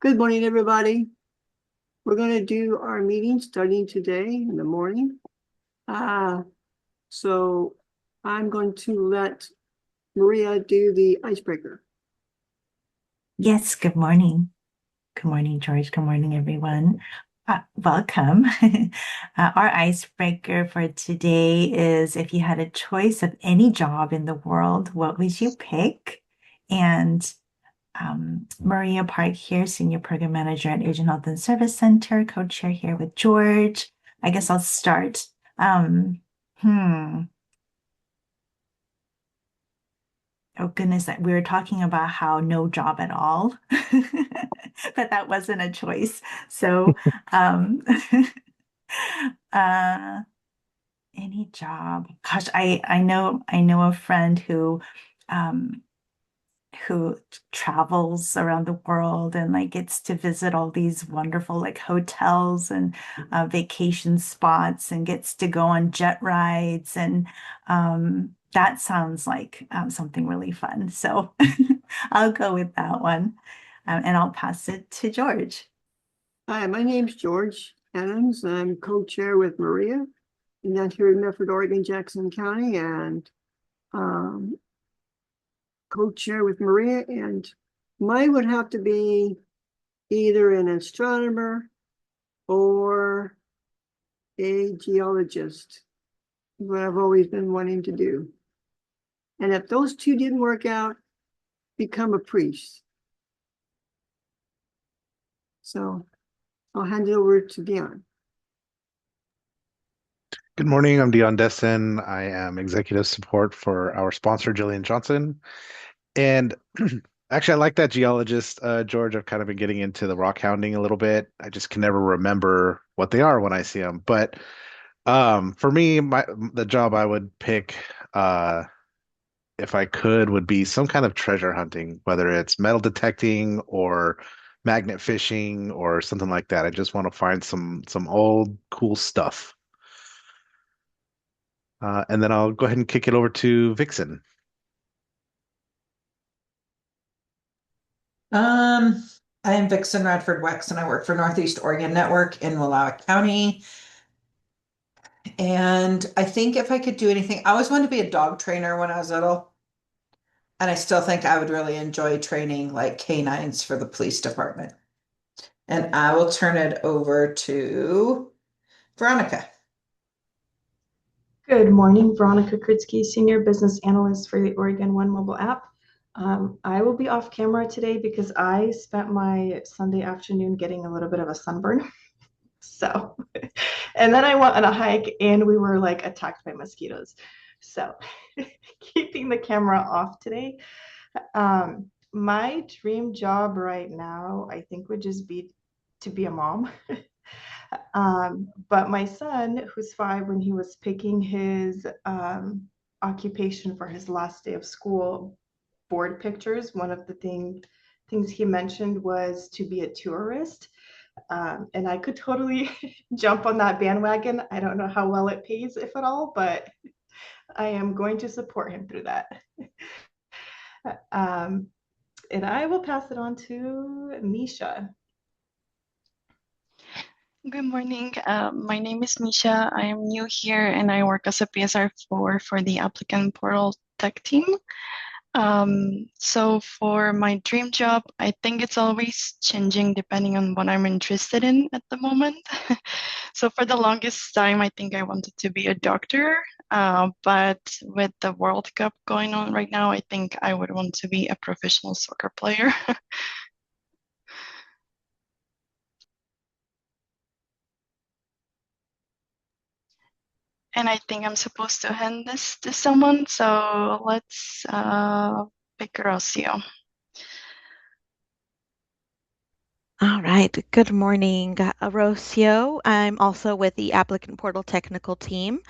Good morning, everybody. We're going to do our meeting starting today in the morning. So I'm going to let Maria do the icebreaker. Yes, good morning. Good morning, George. Good morning, everyone. Welcome. Our icebreaker for today is if you had a choice of any job in the world, what would you pick? And Maria Park here, Senior Program Manager at Asian Health and Service Center, co-chair here with George. I guess I'll start. Um, hmm. Oh goodness, we were talking about how no job at all, but that wasn't a choice. So, um, uh, any job. Gosh, I know a friend um, who travels around the world and like gets to visit all these wonderful like hotels and vacation spots and gets to go on jet rides and that sounds like something really fun. So I'll go with that one and I'll pass it to George. Hi, my name's George Adams. I'm co-chair with Maria, and that's here in Medford, Oregon, Jackson County, and um, co-chair with Maria. And mine would have to be either an astronomer or a geologist, what I've always been wanting to do. And if those two didn't work out, become a priest. So I'll hand it over to Dion. Good morning. I'm Dion Destin. I am executive support for our sponsor, Jillian Johnson. And actually, I like that geologist, George. I've kind of been getting into the rock hounding a little bit. I just can never remember what they are when I see them. But for me, the job I would pick, if I could, would be some kind of treasure hunting, whether it's metal detecting or magnet fishing or something like that. I just want to find some old cool stuff. And then I'll go ahead and kick it over to Vixen. Um, I am Vixen Radford Wex, and I work for Northeast Oregon Network in Wallowa County. And I think if I could do anything, I always wanted to be a dog trainer when I was little. And I still think I would really enjoy training like canines for the police department. And I will turn it over to Veronica. Good morning, Veronica Kritzky, Senior Business Analyst for the Oregon One mobile app. I will be off camera today because I spent my Sunday afternoon getting a little bit of a sunburn. So, and then I went on a hike and we were like attacked by mosquitoes. So, keeping the camera off today. My dream job right now, I think, would just be to be a mom. But my son, who's 5, when he was picking his occupation for his last day of school, board pictures, one of the things he mentioned was to be a tourist. And I could totally jump on that bandwagon. I don't know how well it pays, if at all, but I am going to support him through that. Um, and I will pass it on to Misha. Good morning. My name is Nisha. I am new here and I work as a PSR4 for the applicant portal tech team. So for my dream job, I think it's always changing depending on what I'm interested in at the moment. So for the longest time, I think I wanted to be a doctor. But with the World Cup going on right now, I think I would want to be a professional soccer player. And I think I'm supposed to hand this to someone, so let's pick Rocio. All right. Good morning, Rocio. I'm also with the applicant portal technical team.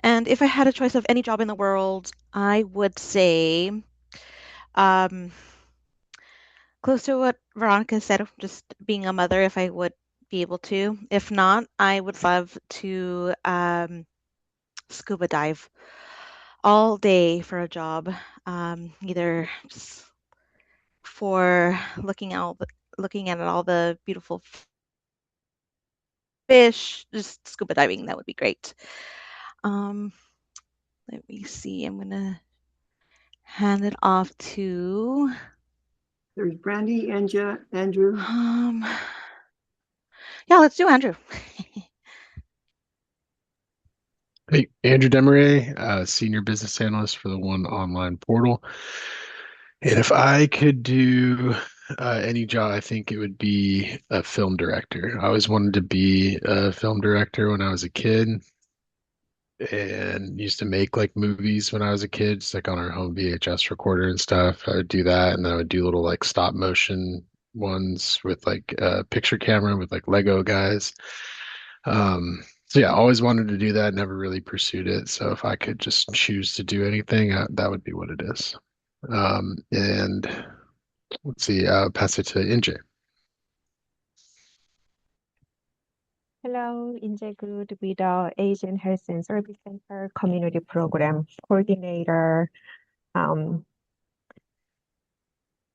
And if I had a choice of any job in the world, I would say, um, close to what Veronica said, just being a mother if I would be able to. If not, I would love to scuba dive all day for a job, either just for looking out looking at all the beautiful fish, just scuba diving, that would be great. Um, let me see. I'm gonna hand it off to There's Brandy, Andrew. yeah, let's do Andrew. Hey, Andrew Demaray, Senior Business Analyst for the One Online Portal. And if I could do any job, I think it would be a film director. I always wanted to be a film director when I was a kid and used to make like movies when I was a kid, just like on our home VHS recorder and stuff. I would do that, and then I would do little like stop motion ones with like a picture camera with like Lego guys. So yeah, always wanted to do that, never really pursued it. So if I could just choose to do anything, that would be what it is. And let's see, I'll pass it to NJ. Hello, Inje Good with the Asian Health and Service Center Community Program Coordinator.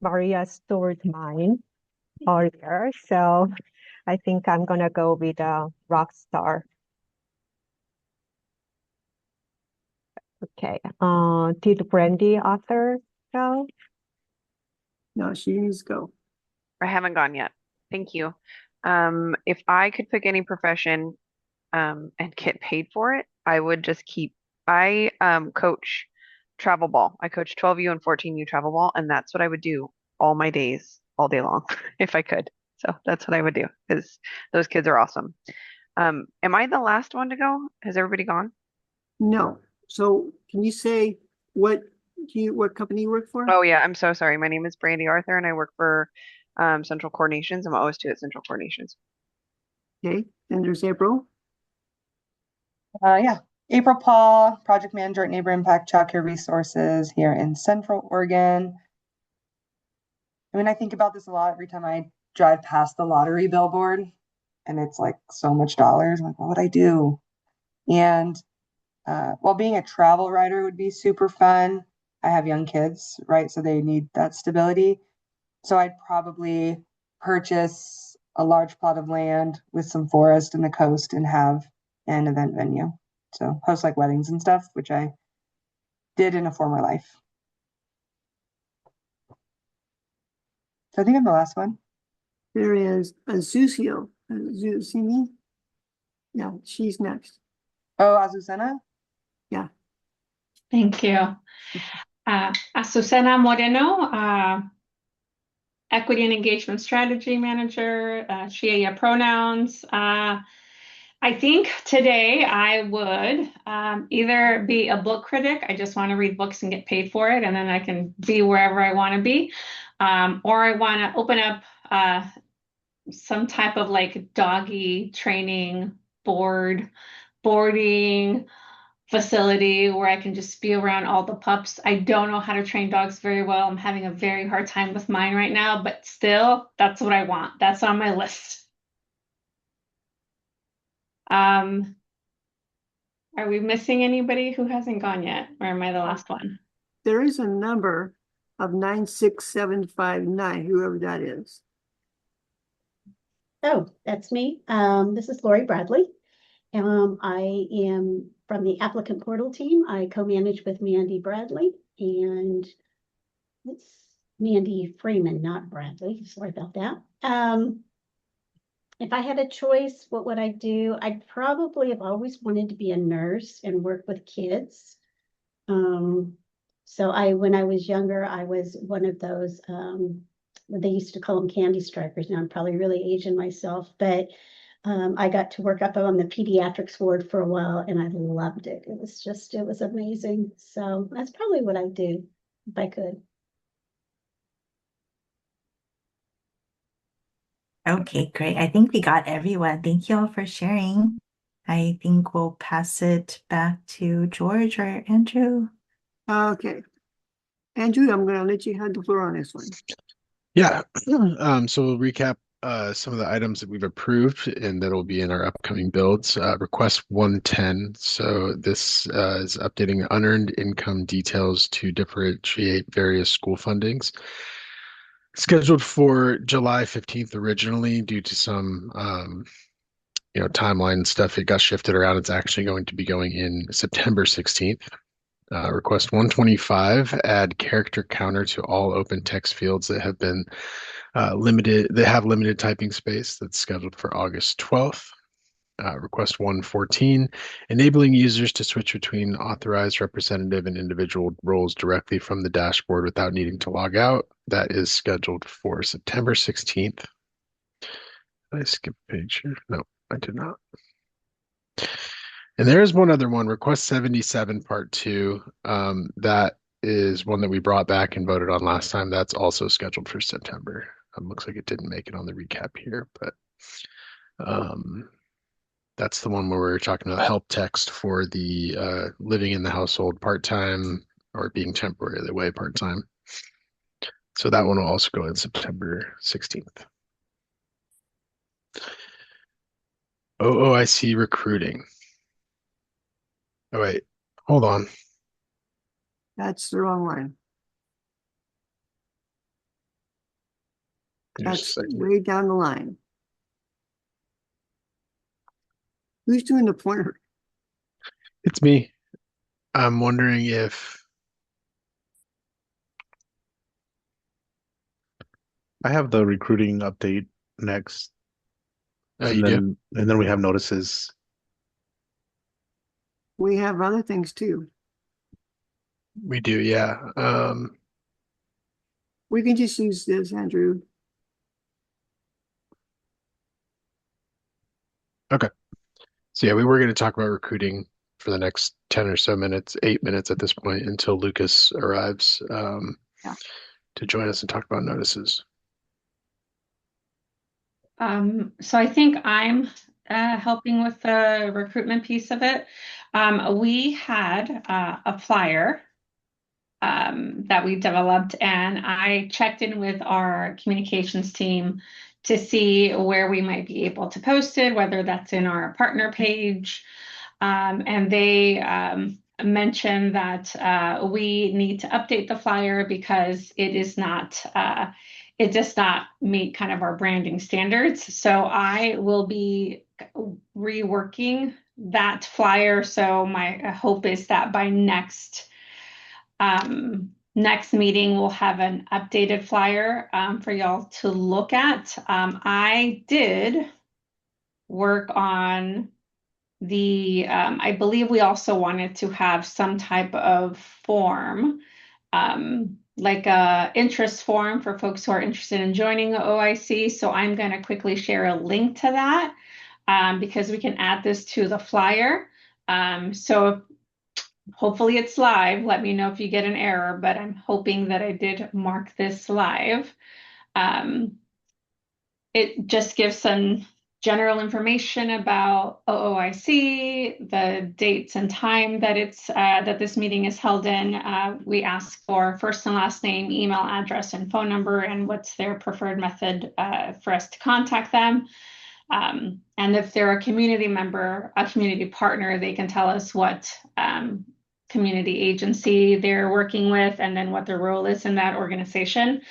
Maria stored mine earlier, so I think I'm gonna go with a rock star. Okay. Did Brandy author go? No, she needs to go. I haven't gone yet. Thank you. If I could pick any profession and get paid for it, I would just keep. I coach travel ball. I coach 12U and 14U travel ball, and that's what I would do all my days, all day long, if I could. So that's what I would do because those kids are awesome. Am I the last one to go? Has everybody gone? No. So can you say what company you work for? Oh yeah, I'm so sorry. My name is Brandy Arthur, and I work for Central Coordinations. I'm OS2 at Central Coordinations. Okay. And there's April. Yeah, April Paul, Project Manager at Neighbor Impact Child Care Resources here in Central Oregon. I mean, I think about this a lot every time I drive past the lottery billboard, and it's like so much dollars. I'm like, what would I do? And while being a travel writer would be super fun, I have young kids, right? So they need that stability. So I'd probably purchase a large plot of land with some forest and the coast and have an event venue. So host like weddings and stuff, which I did in a former life. So I think I'm the last one. There is Azucio. Azusini. Yeah, she's next. Oh, Azucena? Yeah. Thank you. Azucena Moreno, Equity and Engagement Strategy Manager, she, pronouns. I think today I would either be a book critic. I just want to read books and get paid for it, and then I can be wherever I want to be. Or I want to open up some type of like doggy training boarding facility where I can just be around all the pups. I don't know how to train dogs very well. I'm having a very hard time with mine right now, but still, that's what I want. That's on my list. Are we missing anybody who hasn't gone yet? Or am I the last one? There is a number of 96759, whoever that is. Oh, that's me. This is Lori Bradley. I am from the applicant portal team. I co-manage with Mandy Bradley, and it's Mandy Freeman, not Bradley. Sorry about that. If I had a choice, what would I do? I'd probably have always wanted to be a nurse and work with kids. So when I was younger, I was one of those, they used to call them candy stripers. Now I'm probably really aging myself, but I got to work up on the pediatrics ward for a while and I loved it. It was amazing. So that's probably what I'd do if I could. Okay, great. I think we got everyone. Thank you all for sharing. I think we'll pass it back to George or Andrew. Okay. Andrew, I'm going to let you have the floor on this one. Yeah. So we'll recap some of the items that we've approved and that'll be in our upcoming builds. Request 110. So this is updating unearned income details to differentiate various school fundings. Scheduled for July 15th originally due to some timeline stuff. It got shifted around. It's actually going to be going in September 16th. Request 125, add character counter to all open text fields that have been limited typing space. That's scheduled for August 12th. Request 114, enabling users to switch between authorized representative and individual roles directly from the dashboard without needing to log out. That is scheduled for September 16th. Did I skip a page here? No, I did not. And there is one other one, request 77 part 2. That is one that we brought back and voted on last time. That's also scheduled for September. Looks like it didn't make it on the recap here, but that's the one where we were talking about help text for the living in the household part-time or being temporarily away part-time. So that one will also go in September 16th. OOIC recruiting. Oh, wait, hold on. That's the wrong one. That's way down the line. Who's doing the pointer? It's me. I'm wondering if I have the recruiting update next. you do? And then we have notices. We have other things too. We do, yeah. We can just use this, Andrew. Okay. So yeah, we were going to talk about recruiting for the next 10 or so minutes, 8 minutes at this point until Lucas arrives to join us and talk about notices. So I think I'm helping with the recruitment piece of it. We had a flyer that we developed, and I checked in with our communications team to see where we might be able to post it, whether that's in our partner page. And they mentioned that we need to update the flyer because it is not, it does not meet kind of our branding standards. So I will be reworking that flyer. So my hope is that by next meeting, we'll have an updated flyer for y'all to look at. I did work on I believe we also wanted to have some type of form, like a interest form for folks who are interested in joining the OIC. So I'm going to quickly share a link to that because we can add this to the flyer. So hopefully it's live. Let me know if you get an error, but I'm hoping that I did mark this live. It just gives some general information about OOIC, the dates and time that that this meeting is held in. We ask for first and last name, email address, and phone number, and what's their preferred method for us to contact them. And if they're a community member, a community partner, they can tell us what community agency they're working with and then what their role is in that organization.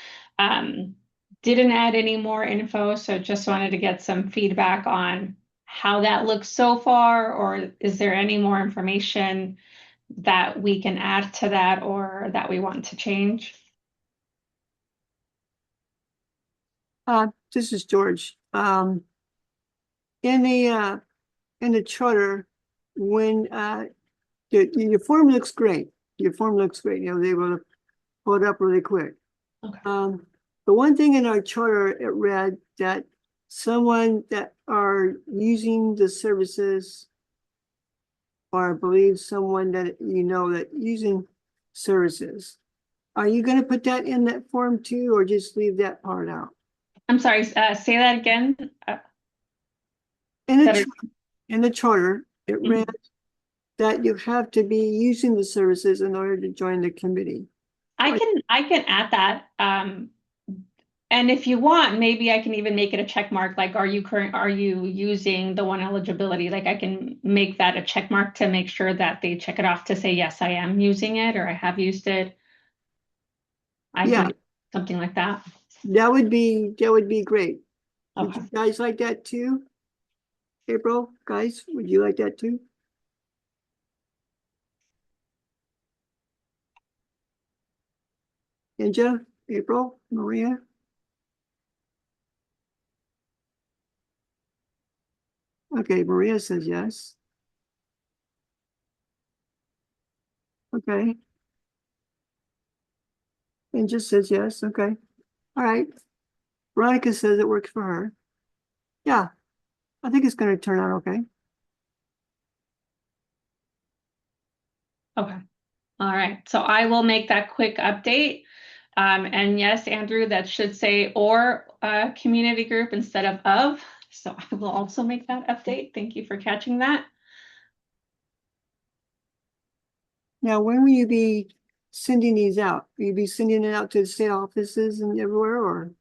Didn't add any more info, so just wanted to get some feedback on how that looks so far, or is there any more information that we can add to that or that we want to change? This is George. In the charter, when your form looks great. Your form looks great. You know, they will pull it up really quick. Okay. The one thing in our charter, it read that someone that are using the services, or I believe someone that you know that using services, are you going to put that in that form too, or just leave that part out? I'm sorry, say that again. In the charter, it read that you have to be using the services in order to join the committee. I can add that. And if you want, maybe I can even make it a check mark. Like, are you using the ONE eligibility? Like, I can make that a check mark to make sure that they check it off to say, yes, I am using it, or I have used it. I can do something like that. That would be great. Would Okay. you guys like that too? April, guys, would you like that too? Ninja, April, Maria? Okay, Maria says yes. Okay. Ninja says yes, okay. All right. Veronica says it works for her. Yeah, I think it's gonna turn out okay. Okay. All right. So I will make that quick update. And yes, Andrew, that should say or community group instead of. So I will also make that update. Thank you for catching that. Now, when will you be sending these out? Will you be sending it out to the state offices and everywhere, or?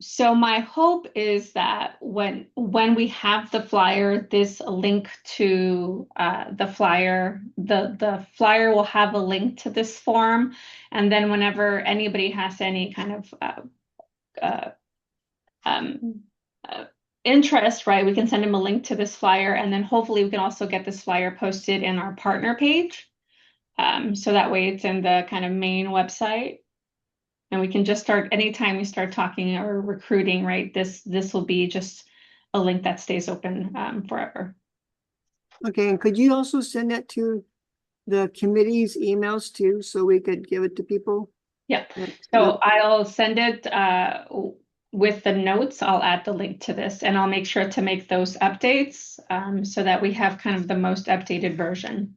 So my hope is that when we have the flyer, this link to the flyer, the flyer will have a link to this form, and then whenever anybody has any kind of uh, um, uh, interest, right, we can send them a link to this flyer, and then hopefully we can also get this flyer posted in our partner page, so that way it's in the kind of main website. And we can just start anytime we start talking or recruiting, right? This will be just a link that stays open forever. Okay, and could you also send that to the committee's emails too, so we could give it to people? Yep. That- So I'll send it with the notes. I'll add the link to this, and I'll make sure to make those updates so that we have kind of the most updated version.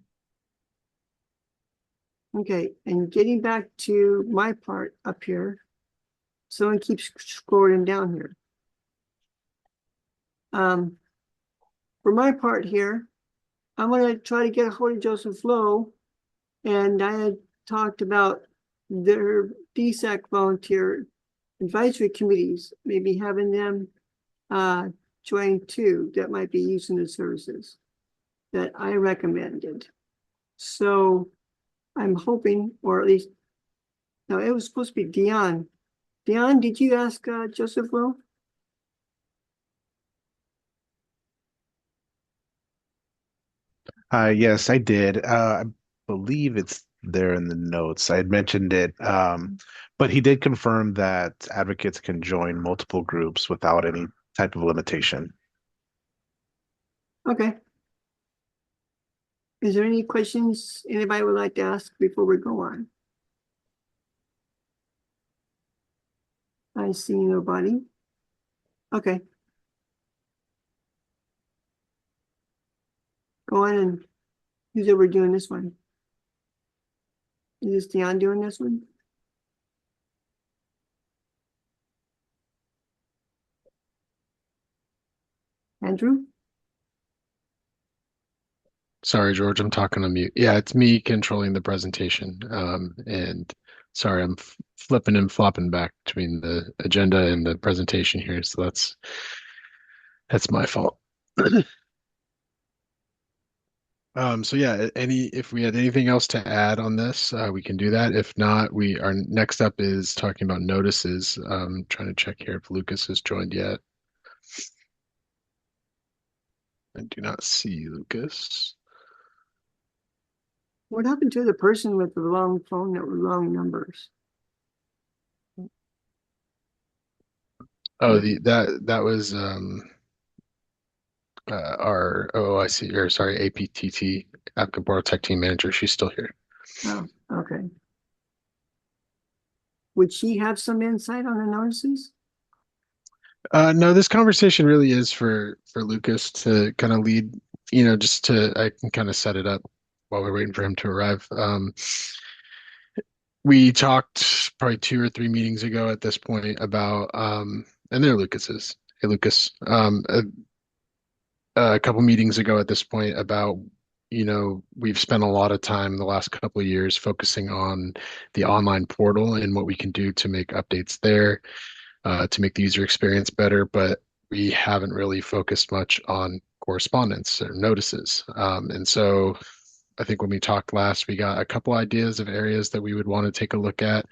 Okay, and getting back to my part up here, someone keeps scrolling down here. For my part here, I'm gonna try to get a hold of Joseph Lowe, and I had talked about their DSAC volunteer advisory committees, maybe having them join too, that might be using the services that I recommended. So I'm hoping, or at least, no, it was supposed to be Dion. Dion, did you ask Joseph Lowe? Yes, I did. I believe it's there in the notes. I had mentioned it, but he did confirm that advocates can join multiple groups without any type of limitation. Okay. Is there any questions anybody would like to ask before we go on? I see nobody. Okay. Go on, and who's ever doing this one? Is this Dion doing this one? Andrew? Sorry, George, I'm talking on mute. Yeah, it's me controlling the presentation. And sorry, I'm flipping and flopping back between the agenda and the presentation here. So that's my fault. So yeah, if we had anything else to add on this, we can do that. If not, our next up is talking about notices. Trying to check here if Lucas has joined yet. I do not see Lucas. What happened to the person with the long phone that were long numbers? Oh, that was our OIC, or sorry, APTT, Applicant Portal Tech Team Manager. She's still here. Oh, okay. Would she have some insight on the notices? No, this conversation really is for Lucas to kind of lead, I can kind of set it up while we're waiting for him to arrive. We talked probably 2 or 3 meetings ago at this point about, and there Lucas is. Hey, Lucas. A couple meetings ago at this point about, we've spent a lot of time the last couple of years focusing on the online portal and what we can do to make updates there, to make the user experience better, but we haven't really focused much on correspondence or notices. And so I think when we talked last, we got a couple ideas of areas that we would want to take a look at.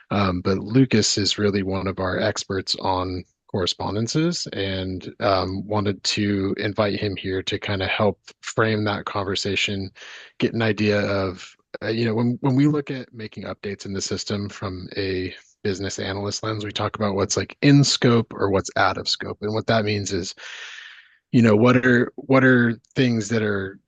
But Lucas is really one of our experts on correspondences, and wanted to invite him here to kind of help frame that conversation, get an idea of, when we look at making updates in the system from a business analyst lens, we talk about what's like in scope or what's out of scope. And what that means is, what are things that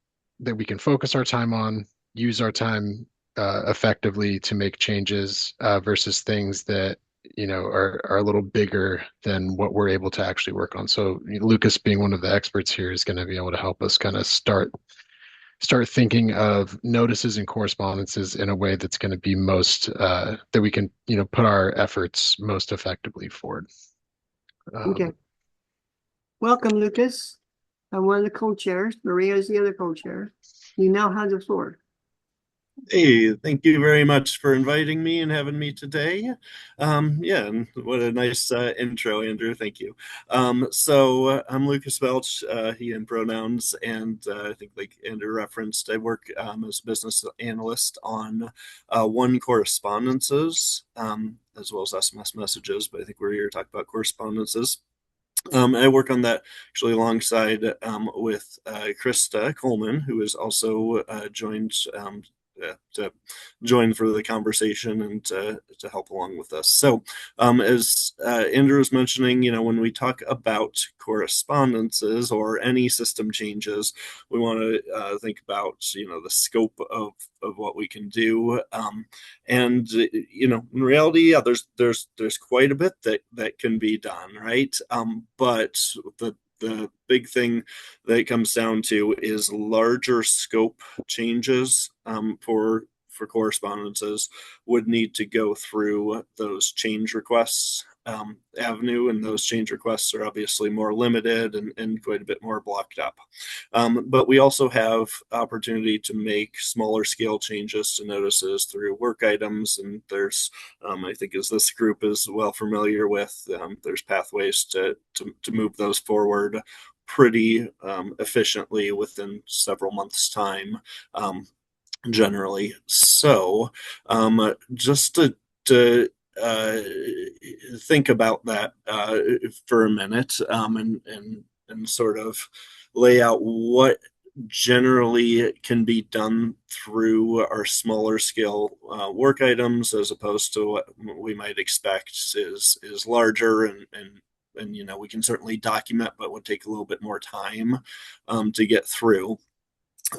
we can focus our time on, use our time effectively to make changes, versus things that are a little bigger than what we're able to actually work on. So Lucas, being one of the experts here, is going to be able to help us kind of start thinking of notices and correspondences in a way that's going to be most that we can put our efforts most effectively forward. Okay. Welcome, Lucas. I'm one of the co-chairs. Maria is the other co-chair. You now have the floor. Hey, thank you very much for inviting me and having me today. Yeah, and what a nice intro, Andrew. Thank you. I'm Lucas Welch, he and pronouns, and I think like Andrew referenced, I work as a business analyst on ONE Correspondences, as well as SMS messages, but I think we're here to talk about correspondences. I work on that actually alongside with Krista Coleman, who is also joined to join for the conversation and to help along with us. So as Andrew was mentioning, when we talk about correspondences or any system changes, we want to think about, the scope of what we can do. And, in reality, yeah, there's quite a bit that can be done, right? But the big thing that it comes down to is larger scope changes for correspondences would need to go through those change requests avenue, and those change requests are obviously more limited and quite a bit more blocked up. But we also have opportunity to make smaller scale changes to notices through work items, and there's I think, as this group is well familiar with, there's pathways to move those forward pretty efficiently within several months' time, generally. So just to think about that for a minute, and sort of lay out what generally can be done through our smaller scale work items, as opposed to what we might expect is larger and we can certainly document, but would take a little bit more time to get through.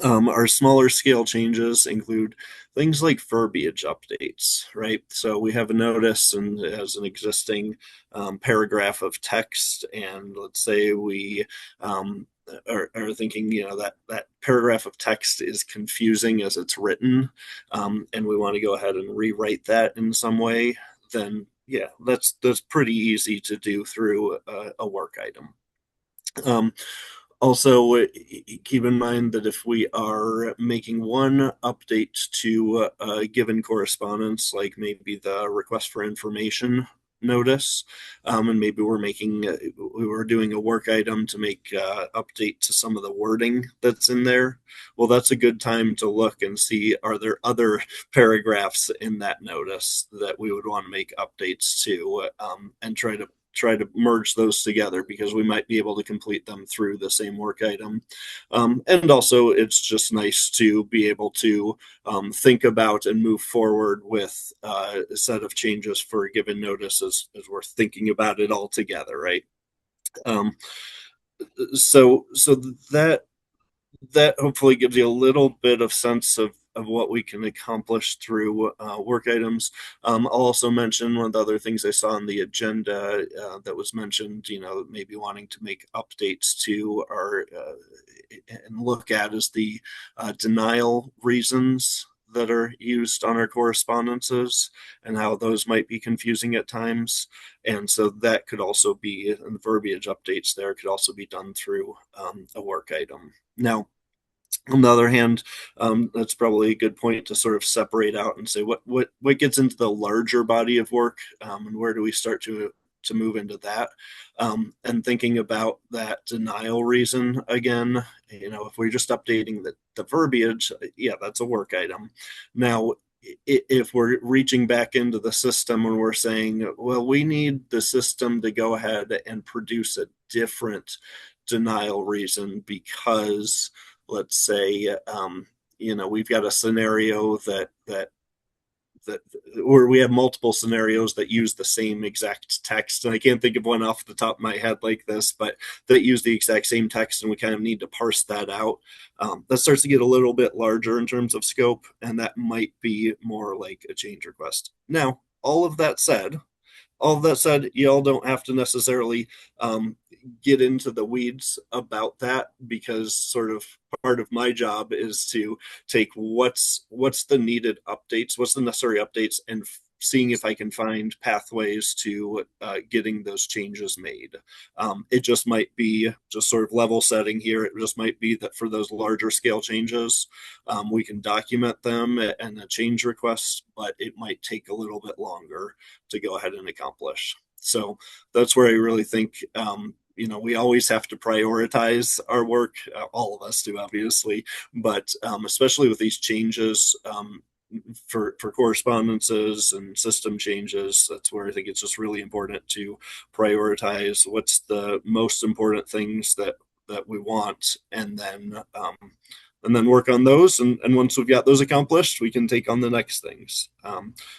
Our smaller scale changes include things like verbiage updates, right? So we have a notice and it has an existing paragraph of text, and let's say we are thinking, that paragraph of text is confusing as it's written, and we want to go ahead and rewrite that in some way. Then yeah, that's pretty easy to do through a work item. Also, keep in mind that if we are making one update to a given correspondence, like maybe the request for information notice, and maybe we were doing a work item to make update to some of the wording that's in there, well, that's a good time to look and see, are there other paragraphs in that notice that we would want to make updates to, and try to merge those together, because we might be able to complete them through the same work item. And also, it's just nice to be able to think about and move forward with a set of changes for a given notice as we're thinking about it all together, right? So that hopefully gives you a little bit of sense of what we can accomplish through work items. I'll also mention one of the other things I saw on the agenda that was mentioned, maybe wanting to make updates to our and look at is the denial reasons that are used on our correspondences and how those might be confusing at times. And so that could also be, and verbiage updates there could also be done through a work item. Now, on the other hand, that's probably a good point to sort of separate out and say what gets into the larger body of work, and where do we start to move into that, and thinking about that denial reason again. If we're just updating the verbiage, yeah, that's a work item. Now, if we're reaching back into the system and we're saying, well, we need the system to go ahead and produce a different denial reason because, let's say, we've got a scenario that or we have multiple scenarios that use the same exact text, and I can't think of one off the top of my head like this, but that use the exact same text, and we kind of need to parse that out. That starts to get a little bit larger in terms of scope, and that might be more like a change request. Now, all of that said, y'all don't have to necessarily get into the weeds about that, because sort of part of my job is to take what's the needed updates, what's the necessary updates, and seeing if I can find pathways to getting those changes made. It just might be just sort of level setting here. It just might be that for those larger scale changes, we can document them and a change request, but it might take a little bit longer to go ahead and accomplish. So that's where I really think, we always have to prioritize our work. All of us do, obviously, but especially with these changes, for correspondences and system changes, that's where I think it's just really important to prioritize what's the most important things that we want, and then work on those. And once we've got those accomplished, we can take on the next things.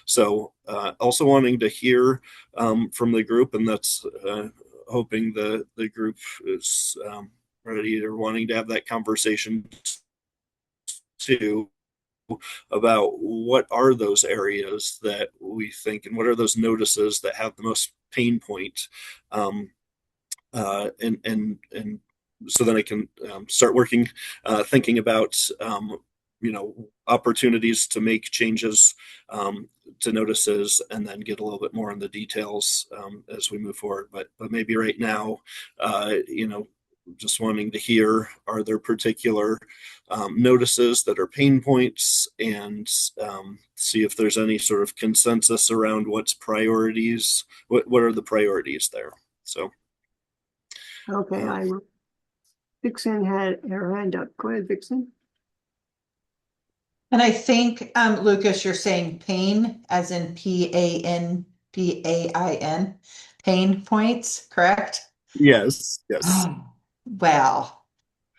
So also wanting to hear from the group, and that's hoping the group is ready or wanting to have that conversation too, about what are those areas that we think, and what are those notices that have the most pain point, and so then I can start working, thinking about opportunities to make changes to notices, and then get a little bit more on the details as we move forward. But maybe right now, just wanting to hear, are there particular notices that are pain points, and see if there's any sort of consensus around what's priorities, what are the priorities there. So Okay, Vixen had her hand up. Go ahead, Vixen. And I think, Lucas, you're saying pain as in PANPAIN, pain points, correct? yes. Well,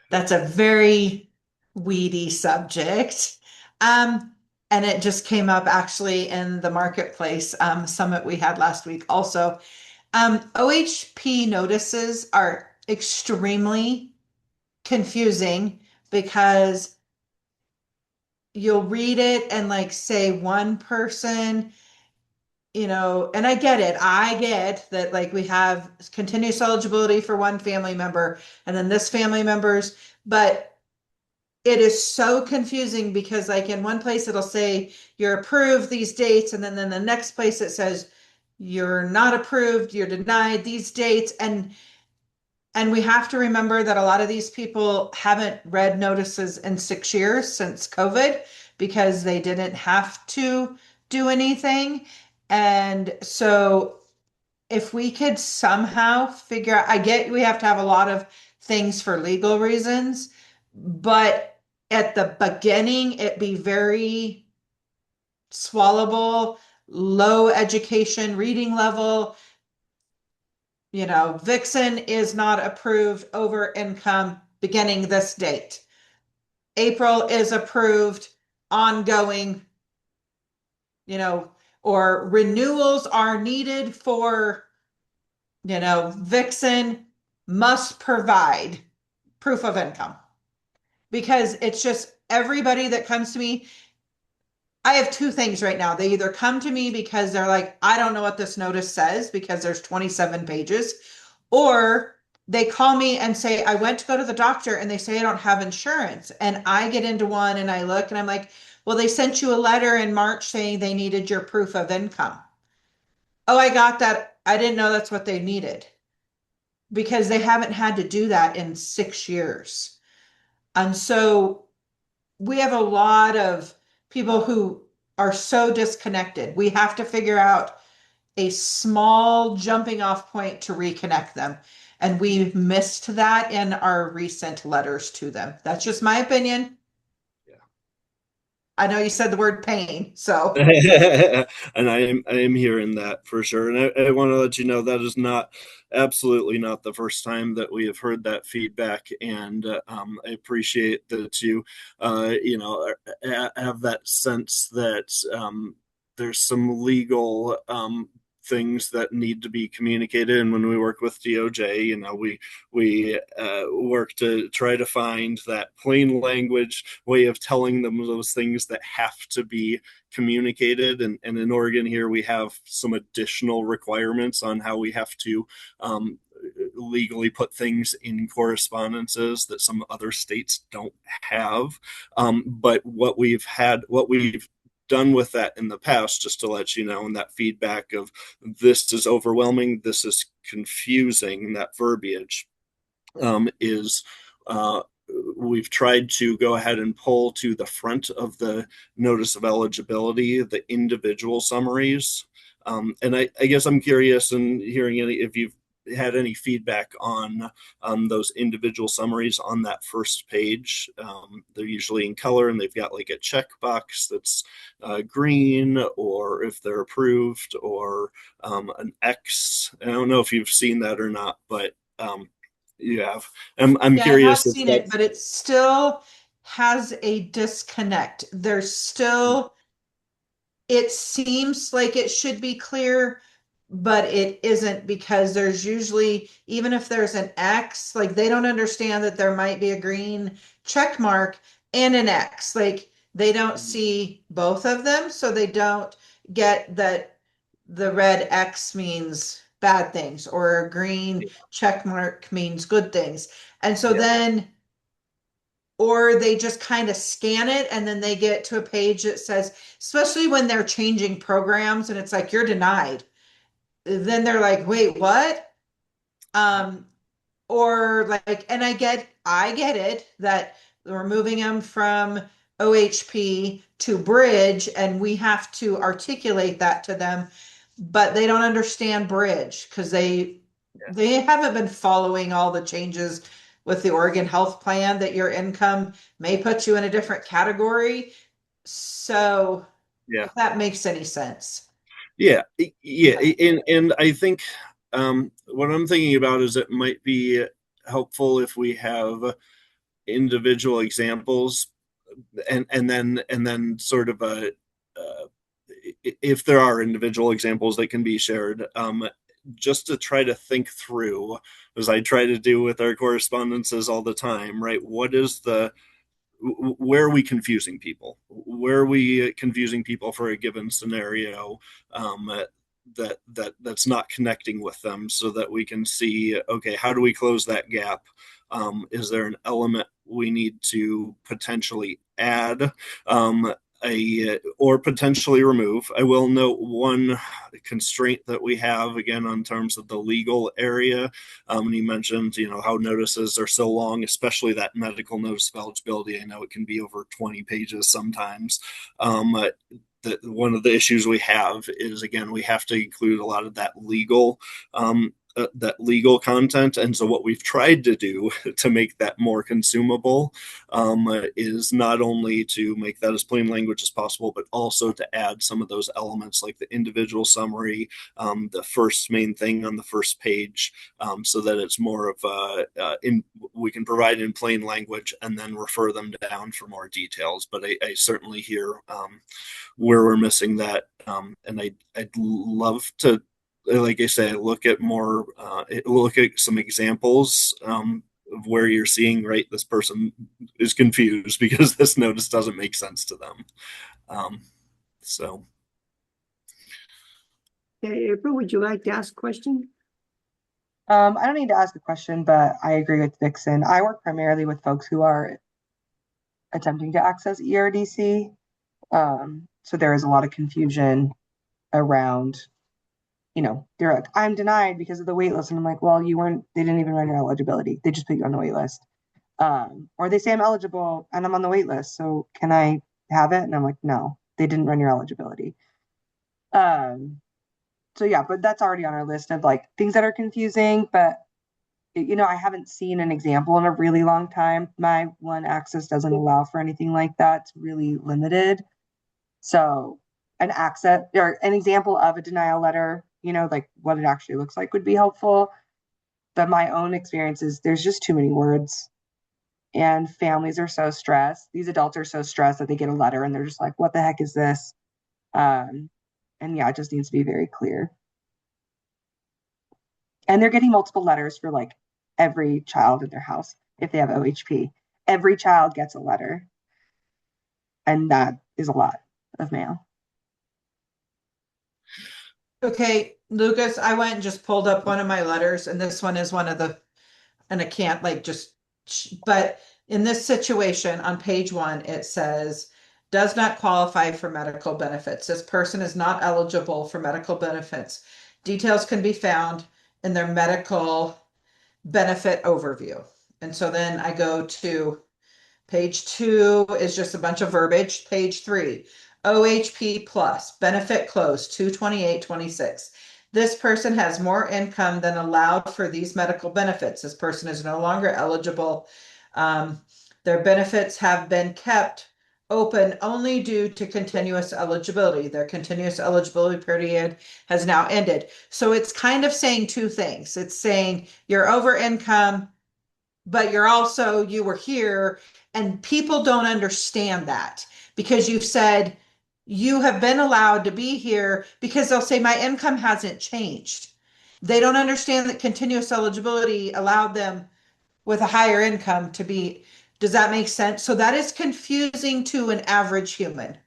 that's a very weedy subject. And it just came up actually in the marketplace summit we had last week also. OHP notices are extremely confusing, because you'll read it and like say one person, and I get it. I get that, like, we have continuous eligibility for one family member and then this family member's, but it is so confusing because, like, in one place it'll say you're approved these dates, and then the next place it says you're not approved, you're denied these dates. And we have to remember that a lot of these people haven't read notices in 6 years since COVID, because they didn't have to do anything. And so if we could somehow figure out, I get we have to have a lot of things for legal reasons, but at the beginning, it be very swallowable, low education reading level. Vixen is not approved over income beginning this date. April is approved ongoing, or renewals are needed for, Vixen must provide proof of income. Because it's just everybody that comes to me, I have two things right now. They either come to me because they're like, I don't know what this notice says because there's 27 pages, or they call me and say, I went to go to the doctor and they say I don't have insurance. And I get into one and I look and I'm like, well, they sent you a letter in March saying they needed your proof of income. Oh, I got that. I didn't know that's what they needed, because they haven't had to do that in 6 years. And so we have a lot of people who are so disconnected. We have to figure out a small jumping off point to reconnect them. And we've missed that in our recent letters to them. That's just my opinion. I know you said the word pain, so. And I am hearing that for sure. And I want to let you know that is absolutely not the first time that we have heard that feedback. And I appreciate that have that sense that there's some legal things that need to be communicated. And when we work with DOJ, we work to try to find that plain language way of telling them those things that have to be communicated. And in Oregon here, we have some additional requirements on how we have to legally put things in correspondences that some other states don't have. But what we've done with that in the past, just to let you know, and that feedback of this is overwhelming, this is confusing, that verbiage is we've tried to go ahead and pull to the front of the notice of eligibility the individual summaries. And I guess I'm curious in hearing if you've had any feedback on those individual summaries on that first page. They're usually in color and they've got like a checkbox that's green, or if they're approved, or an X. I don't know if you've seen that or not, but you have. I'm Yeah, I have curious if seen that. it, but it still has a disconnect. There's still, it seems like it should be clear, but it isn't, because there's usually, even if there's an X, like they don't understand that there might be a green check mark and an X. Like they don't see both of them, so they don't get that the red X means bad things or a green check mark means good things. And so Yeah. then, or they just kind of scan it and then they get to a page that says, especially when they're changing programs and it's like, you're denied. Then they're like, wait, what? Um, or like, and I get it that we're moving them from OHP to bridge and we have to articulate that to them, but they don't understand bridge because they haven't been following all the changes with the Oregon Health Plan, that your income may put you in a different category. So Yeah. if that makes any sense. Yeah. And I think what I'm thinking about is it might be helpful if we have individual examples, and then sort of if there are individual examples that can be shared, just to try to think through, as I try to do with our correspondences all the time, right? Where are we confusing people? Where are we confusing people for a given scenario that's not connecting with them, so that we can see, okay, how do we close that gap? Is there an element we need to potentially add? Or potentially remove. I will note one constraint that we have, again, on terms of the legal area. And you mentioned, how notices are so long, especially that medical notice of eligibility. I know it can be over 20 pages sometimes. One of the issues we have is, again, we have to include a lot of that legal content. And so what we've tried to do to make that more consumable is not only to make that as plain language as possible, but also to add some of those elements like the individual summary, the first main thing on the first page, so that it's more of we can provide in plain language and then refer them down for more details. But I certainly hear where we're missing that. And I'd love to, like I say, look at some examples of where you're seeing, right, this person is confused because this notice doesn't make sense to them. So. Okay, April, would you like to ask a question? I don't need to ask a question, but I agree with Vixen. I work primarily with folks who are attempting to access ERDC. So there is a lot of confusion around, they're like, I'm denied because of the wait list. And I'm like, well, they didn't even run your eligibility. They just put you on the wait list. Or they say I'm eligible and I'm on the wait list. So can I have it? And I'm like, no, they didn't run your eligibility. So yeah, but that's already on our list of like things that are confusing. But I haven't seen an example in a really long time. My one access doesn't allow for anything like that. It's really limited. So an access or an example of a denial letter, like what it actually looks like would be helpful. But my own experience is there's just too many words. And families are so stressed. These adults are so stressed that they get a letter and they're just like, what the heck is this? And yeah, it just needs to be very clear. And they're getting multiple letters for like every child in their house if they have OHP. Every child gets a letter. And that is a lot of mail. Okay, Lucas, I went and just pulled up one of my letters, and this one is one of the, and I can't like just, but in this situation on page 1, it says, does not qualify for medical benefits. This person is not eligible for medical benefits. Details can be found in their medical benefit overview. And so then I go to page 2 is just a bunch of verbiage. Page 3, OHP plus, benefit close, 228.26. This person has more income than allowed for these medical benefits. This person is no longer eligible. Their benefits have been kept open only due to continuous eligibility. Their continuous eligibility period has now ended. So it's kind of saying two things. It's saying you're over income, but you were here, and people don't understand that because you've said you have been allowed to be here, because they'll say my income hasn't changed. They don't understand that continuous eligibility allowed them with a higher income to be. Does that make sense? So that is confusing to an average human.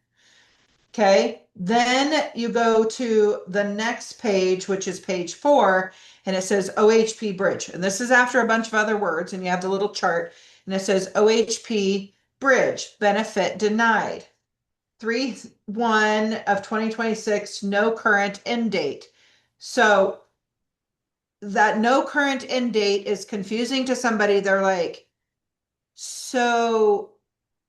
Okay, then you go to the next page, which is page 4, and it says OHP bridge. And this is after a bunch of other words, and you have the little chart, and it says OHP bridge, benefit denied. 3/1 of 2026, no current end date. So that no current end date is confusing to somebody. They're like, so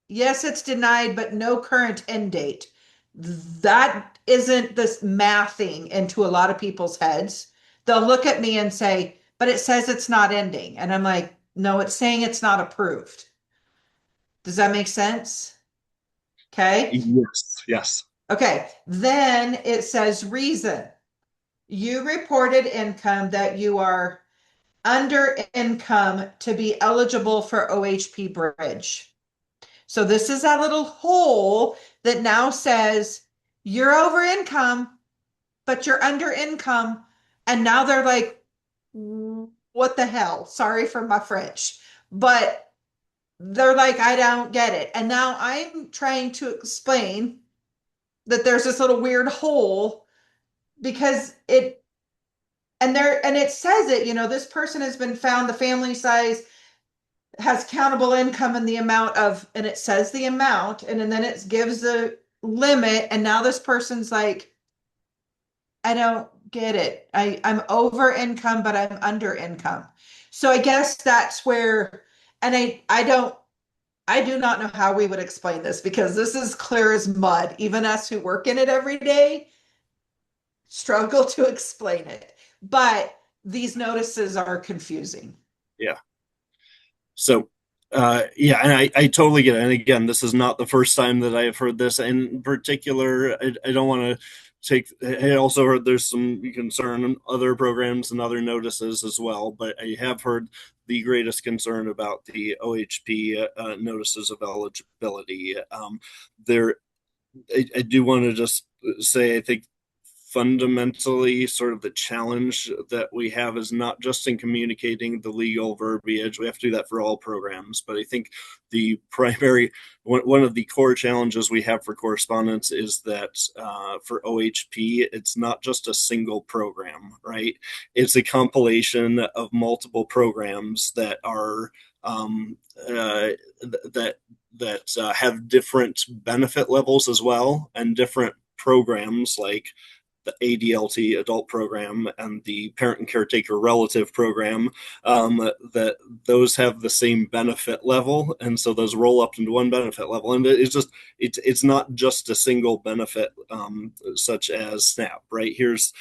yes, it's denied, but no current end date. That isn't this mathing into a lot of people's heads. They'll look at me and say, but it says it's not ending. And I'm like, no, it's saying it's not approved. Does that make sense? Okay. Yes, yes. Okay. Then it says reason. You reported income that you are under income to be eligible for OHP bridge. So this is that little hole that now says you're over income, but you're under income. And now they're like, what the hell? Sorry for my French, but they're like, I don't get it. And now I'm trying to explain that there's this little weird hole because it says it, this person has been found, the family size has countable income in the amount of, and it says the amount, and then it gives the limit. And now this person's like, I don't get it. I'm over income, but I'm under income. So I guess that's where, and I do not know how we would explain this because this is clear as mud. Even us who work in it every day struggle to explain it. But these notices are confusing. Yeah. So, yeah, and I totally get it. And again, this is not the first time that I have heard this. In particular, I don't want to take. I also heard there's some concern in other programs and other notices as well. But I have heard the greatest concern about the OHP notices of eligibility. I do want to just say I think fundamentally sort of the challenge that we have is not just in communicating the legal verbiage. We have to do that for all programs, but I think the primary one of the core challenges we have for correspondence is that for OHP, it's not just a single program, right? It's a compilation of multiple programs that are that have different benefit levels as well, and different programs like the ADLT adult program and the parent and caretaker relative program, that those have the same benefit level, and so those roll up into one benefit level. And it's not just a single benefit, such as SNAP, right? Here's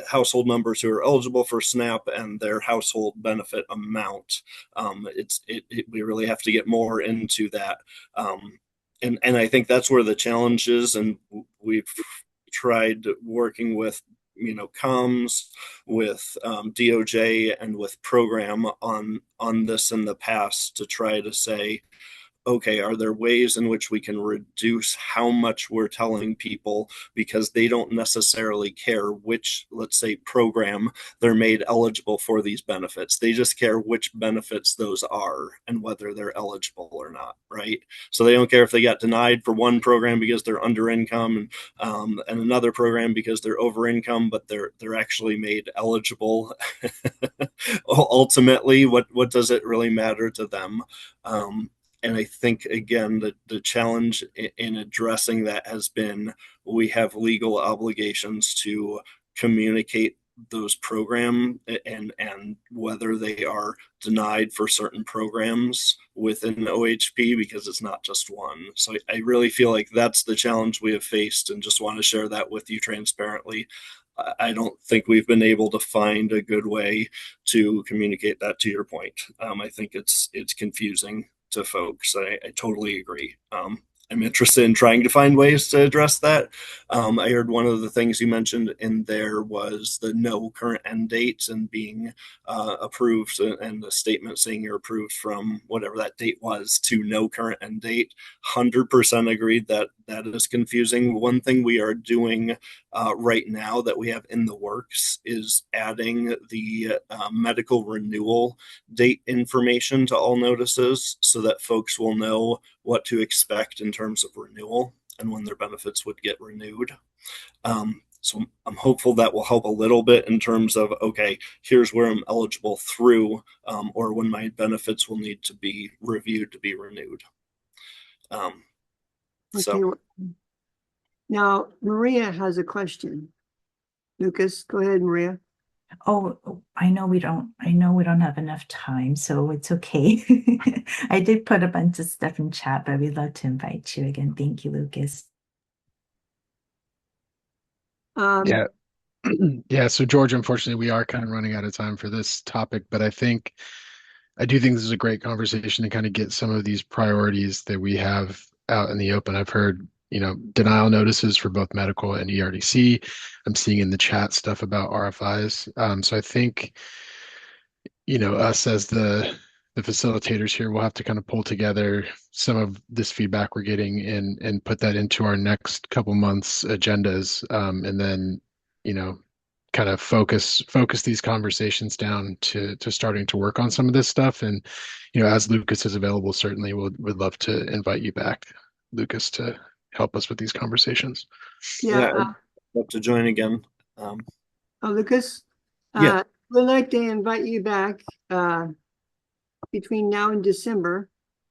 household numbers who are eligible for SNAP and their household benefit amount. We really have to get more into that. And I think that's where the challenge is. And we've tried working with, comms, with DOJ, and with program on this in the past to try to say, okay, are there ways in which we can reduce how much we're telling people, because they don't necessarily care which, let's say, program they're made eligible for these benefits. They just care which benefits those are and whether they're eligible or not, right? So they don't care if they got denied for one program because they're under income, and another program because they're over income, but they're actually made eligible. Ultimately, what does it really matter to them? And I think, again, the challenge in addressing that has been, we have legal obligations to communicate those programs and whether they are denied for certain programs within OHP, because it's not just one. So I really feel like that's the challenge we have faced, and just want to share that with you transparently. I don't think we've been able to find a good way to communicate that, to your point. I think it's confusing to folks. I totally agree. I'm interested in trying to find ways to address that. I heard one of the things you mentioned in there was the no current end dates and being approved, and the statement saying you're approved from whatever that date was to no current end date. 100% agreed that that is confusing. One thing we are doing right now that we have in the works is adding the medical renewal date information to all notices, so that folks will know what to expect in terms of renewal and when their benefits would get renewed. So I'm hopeful that will help a little bit in terms of, okay, here's where I'm eligible through, or when my benefits will need to be reviewed to be renewed. Okay. Now, Maria has a question. Lucas, go ahead, Maria. Oh, I know we don't have enough time, so it's okay. I did put a bunch of stuff in chat, but we'd love to invite you again. Thank you, Lucas. Yeah. Yeah, so George, unfortunately, we are kind of running out of time for this topic, but I do think this is a great conversation to kind of get some of these priorities that we have out in the open. I've heard, denial notices for both medical and ERDC. I'm seeing in the chat stuff about RFIs. So I think, us as the facilitators here will have to kind of pull together some of this feedback we're getting and put that into our next couple months agendas, and then kind of focus these conversations down to starting to work on some of this stuff. And as Lucas is available, certainly would love to invite you back, Lucas, to help us with these conversations. Yeah, I'd love to join again. Lucas, Yeah. we'd like to invite you back between now and December,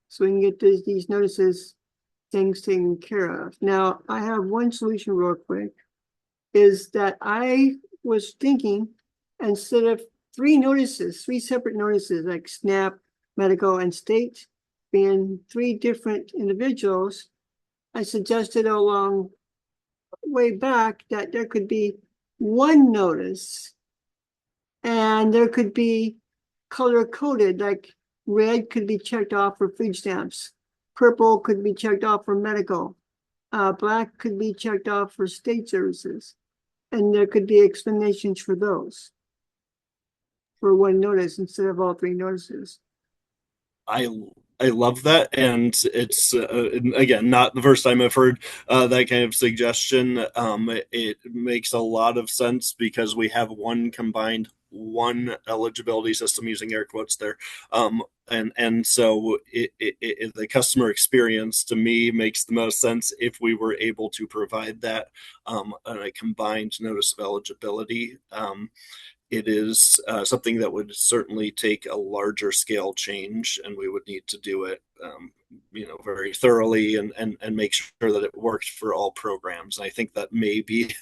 so we can get these notices, things taken care of. Now, I have one solution real quick, is that I was thinking, instead of three separate notices, like SNAP, medical, and state, being three different individuals, I suggested along way back that there could be one notice, and there could be color coded, like red could be checked off for food stamps, purple could be checked off for medical, black could be checked off for state services, and there could be explanations for those for one notice instead of all three notices. I love that, and it's again not the first time I've heard that kind of suggestion. It makes a lot of sense because we have one eligibility system, using air quotes there, and so the customer experience to me makes the most sense if we were able to provide that a combined notice of eligibility. It is something that would certainly take a larger scale change, and we would need to do it very thoroughly and make sure that it works for all programs. And I think that may be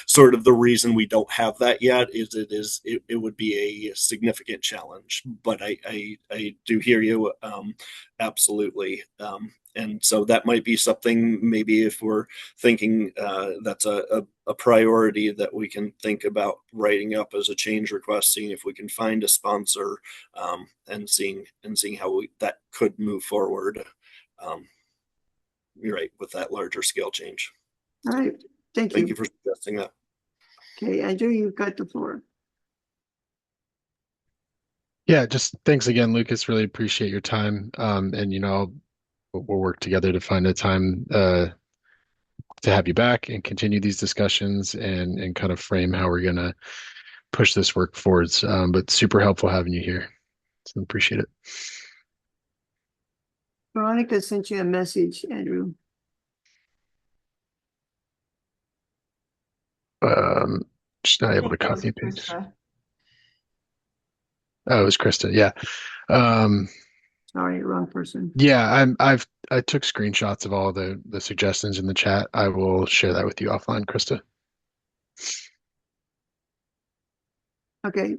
sort of the reason we don't have that yet. It would be a significant challenge. But I do hear you, absolutely. And so that might be something, maybe if we're thinking that's a priority, that we can think about writing up as a change request, seeing if we can find a sponsor, and seeing how that could move forward. You're right, with that larger scale change. All right, thank you. Thank you for suggesting that. Okay, Andrew, you've got the floor. Yeah, just thanks again, Lucas. Really appreciate your time. And we'll work together to find a time to have you back and continue these discussions and kind of frame how we're gonna push this work forwards. But super helpful having you here. So appreciate it. Veronica sent you a message, Andrew. Just not able to think it was copy and paste. Krista. Oh, it was Krista. Yeah. Sorry, wrong person. Yeah, I took screenshots of all the suggestions in the chat. I will share that with you offline, Krista. Okay.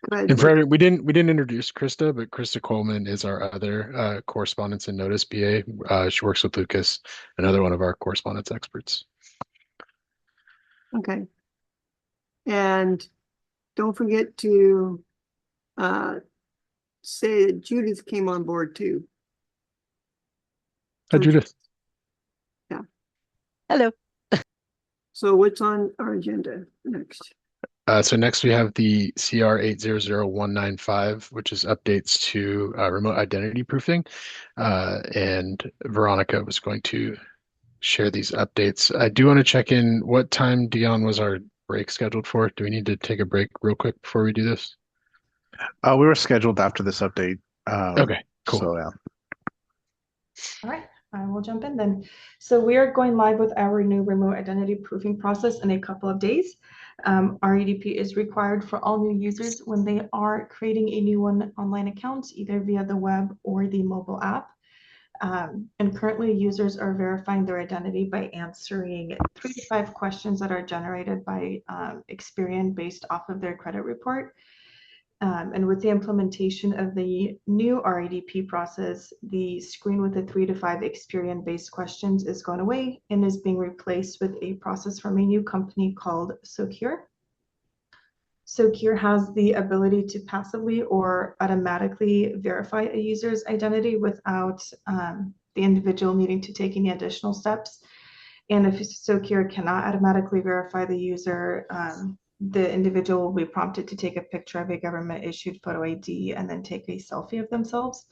Go ahead. And for we didn't introduce Krista, but Krista Coleman is our other correspondence and notice BA. She works with Lucas, another one of our correspondence experts. Okay. And don't forget to say that Judith came on board too. Hi, Judith. Yeah. Hello. So what's on our agenda next? So next we have the CR 800195, which is updates to remote identity proofing. And Veronica was going to share these updates. I do want to check in. What time, Dion, was our break scheduled for? Do we need to take a break real quick before we do this? We were scheduled after this update. Okay, cool. So yeah. All right, I will jump in then. So we are going live with our new remote identity proofing process in a couple of days. REDP is required for all new users when they are creating a new online account, either via the web or the mobile app. And currently users are verifying their identity by answering 3 to 5 questions that are generated by Experian based off of their credit report. And with the implementation of the new REDP process, the screen with the 3 to 5 Experian-based questions is going away and is being replaced with a process from a new company called Socure. Socure has the ability to passively or automatically verify a user's identity without the individual needing to take any additional steps. And if Socure cannot automatically verify the user, the individual will be prompted to take a picture of a government issued photo ID and then take a selfie of themselves.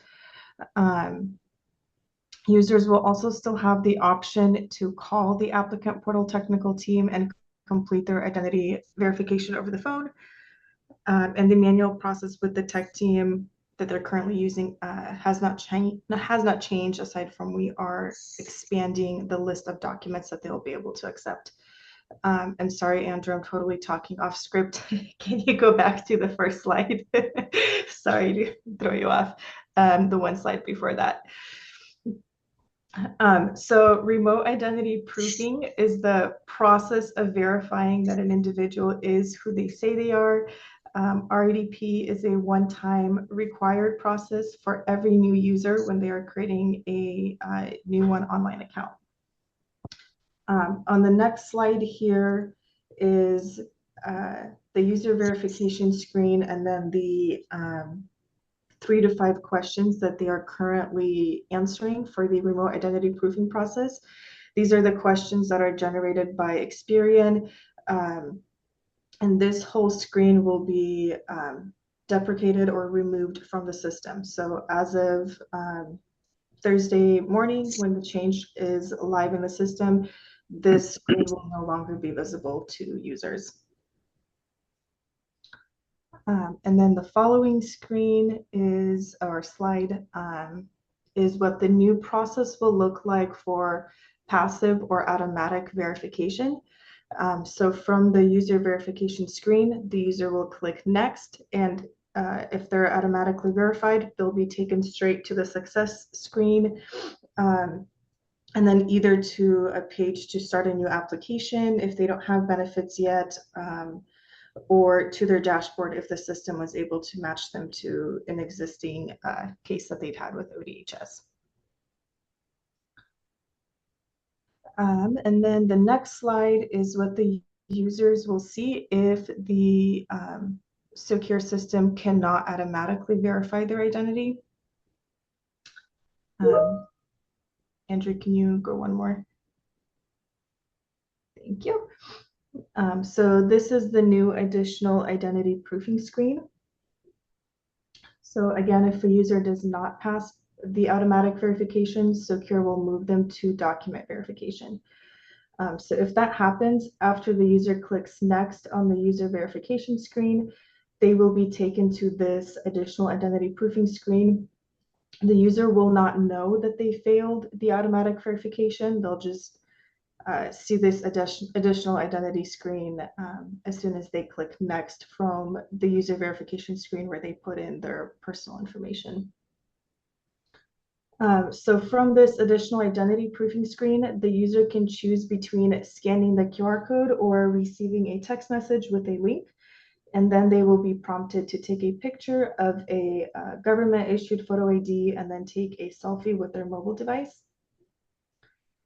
Users will also still have the option to call the applicant portal technical team and complete their identity verification over the phone. And the manual process with the tech team that they're currently using has not changed aside from we are expanding the list of documents that they'll be able to accept. I'm sorry, Andrew, I'm totally talking off script. Can you go back to the first slide? Sorry to throw you off. The one slide before that. So remote identity proofing is the process of verifying that an individual is who they say they are. REDP is a one-time required process for every new user when they are creating a new online account. On the next slide here is the user verification screen and then the 3 to 5 questions that they are currently answering for the remote identity proofing process. These are the questions that are generated by Experian. And this whole screen will be deprecated or removed from the system. So as of Thursday morning, when the change is live in the system, this screen will no longer be visible to users. And then the following screen is, or slide, is what the new process will look like for passive or automatic verification. So from the user verification screen, the user will click next, and if they're automatically verified, they'll be taken straight to the success screen, and then either to a page to start a new application if they don't have benefits yet, or to their dashboard if the system was able to match them to an existing case that they've had with ODHS. And then the next slide is what the users will see if the secure system cannot automatically verify their identity. Andrew, can you go one more? Thank you. So this is the new additional identity proofing screen. So again, if a user does not pass the automatic verification, Secure will move them to document verification. So if that happens, after the user clicks next on the user verification screen, they will be taken to this additional identity proofing screen. The user will not know that they failed the automatic verification. They'll just see this additional identity screen as soon as they click next from the user verification screen where they put in their personal information. So from this additional identity proofing screen, the user can choose between scanning the QR code or receiving a text message with a link, and then they will be prompted to take a picture of a government issued photo ID and then take a selfie with their mobile device.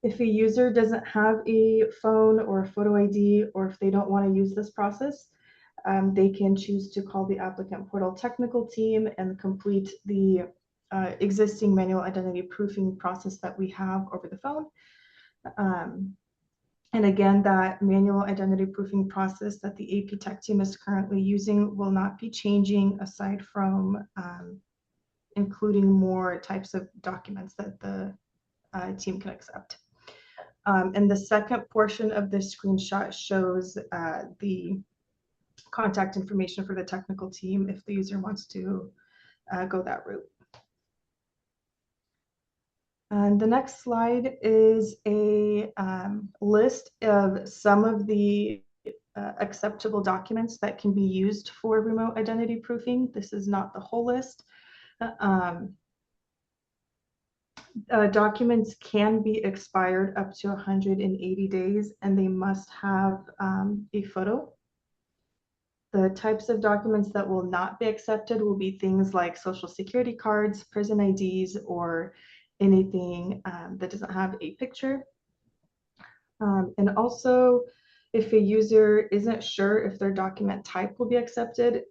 If a user doesn't have a phone or a photo ID, or if they don't want to use this process, they can choose to call the applicant portal technical team and complete the existing manual identity proofing process that we have over the phone. And again, that manual identity proofing process that the AP Tech team is currently using will not be changing, aside from including more types of documents that the team can accept. And the second portion of this screenshot shows the contact information for the technical team if the user wants to go that route. And the next slide is a list of some of the acceptable documents that can be used for remote identity proofing. This is not the whole list. Documents can be expired up to 180 days, and they must have a photo. The types of documents that will not be accepted will be things like social security cards, prison IDs, or anything that doesn't have a picture. And also, if a user isn't sure if their document type will be accepted,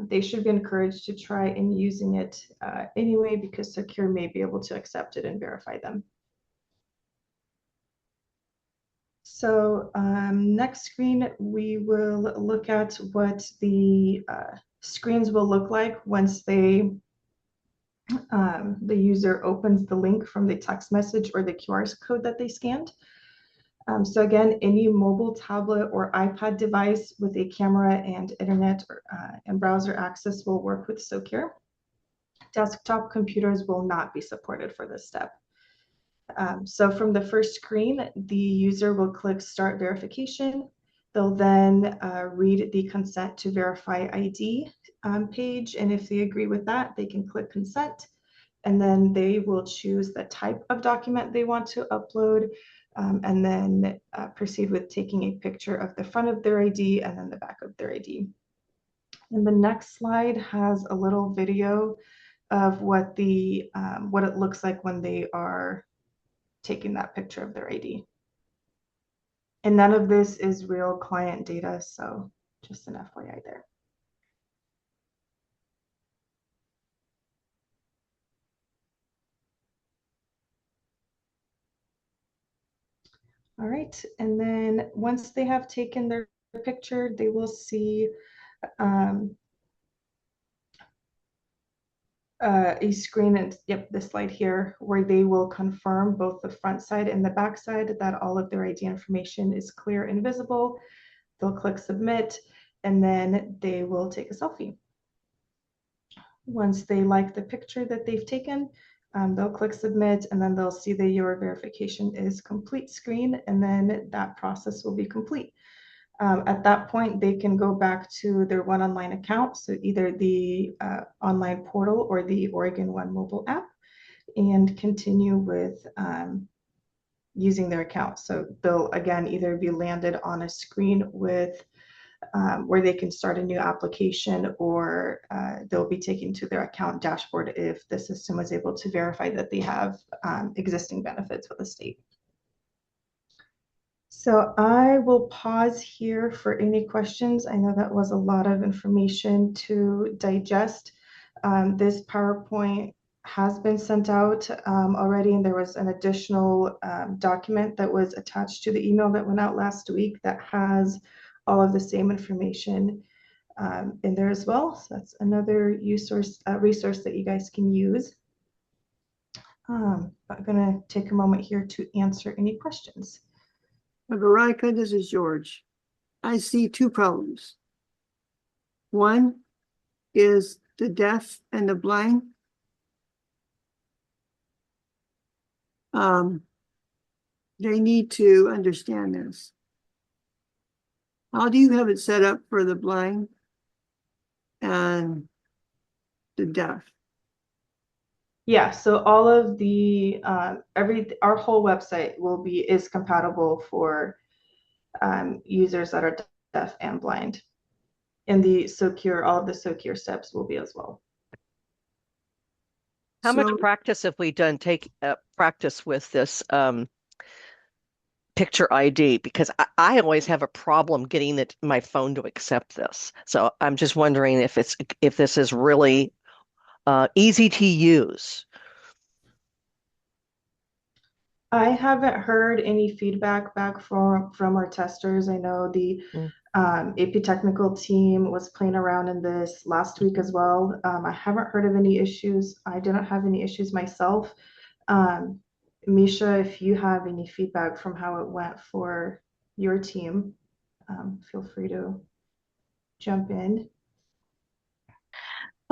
they should be encouraged to try and using it anyway, because Secure may be able to accept it and verify them. So next screen, we will look at what the screens will look like once the user opens the link from the text message or the QR code that they scanned. So again, any mobile, tablet, or iPad device with a camera and internet and browser access will work with Secure. Desktop computers will not be supported for this step. So from the first screen, the user will click Start Verification. They'll then read the Consent to Verify ID page, and if they agree with that, they can click Consent, and then they will choose the type of document they want to upload, and then proceed with taking a picture of the front of their ID and then the back of their ID. And the next slide has a little video of what it looks like when they are taking that picture of their ID. And none of this is real client data, so just an FYI there. All right, and then once they have taken their picture, they will see a screen, and yep, this slide here, where they will confirm both the front side and the back side that all of their ID information is clear and visible. They'll click Submit, and then they will take a selfie. Once they like the picture that they've taken, they'll click Submit, and then they'll see the Your Verification is Complete screen, and then that process will be complete. At that point, they can go back to their One Online account, so either the online portal or the Oregon One mobile app, and continue with using their account. So they'll again either be landed on a screen with where they can start a new application, or they'll be taken to their account dashboard if the system was able to verify that they have existing benefits with the state. So I will pause here for any questions. I know that was a lot of information to digest. This PowerPoint has been sent out already, and there was an additional document that was attached to the email that went out last week that has all of the same information in there as well. So that's another resource that you guys can use. I'm going to take a moment here to answer any questions. Veronica, this is George. I see two problems. One is the deaf and the blind. They need to understand this. How do you have it set up for the blind and the deaf? Yeah, so all of the our whole website is compatible for users that are deaf and blind, and all of the SoCure steps will be as well. How much practice have we done practice with this picture ID? Because I always have a problem getting my phone to accept this. So I'm just wondering if this is really easy to use. I haven't heard any feedback back from our testers. I know the AP technical team was playing around in this last week as well. I haven't heard of any issues. I didn't have any issues myself. Misha, if you have any feedback from how it went for your team, feel free to jump in.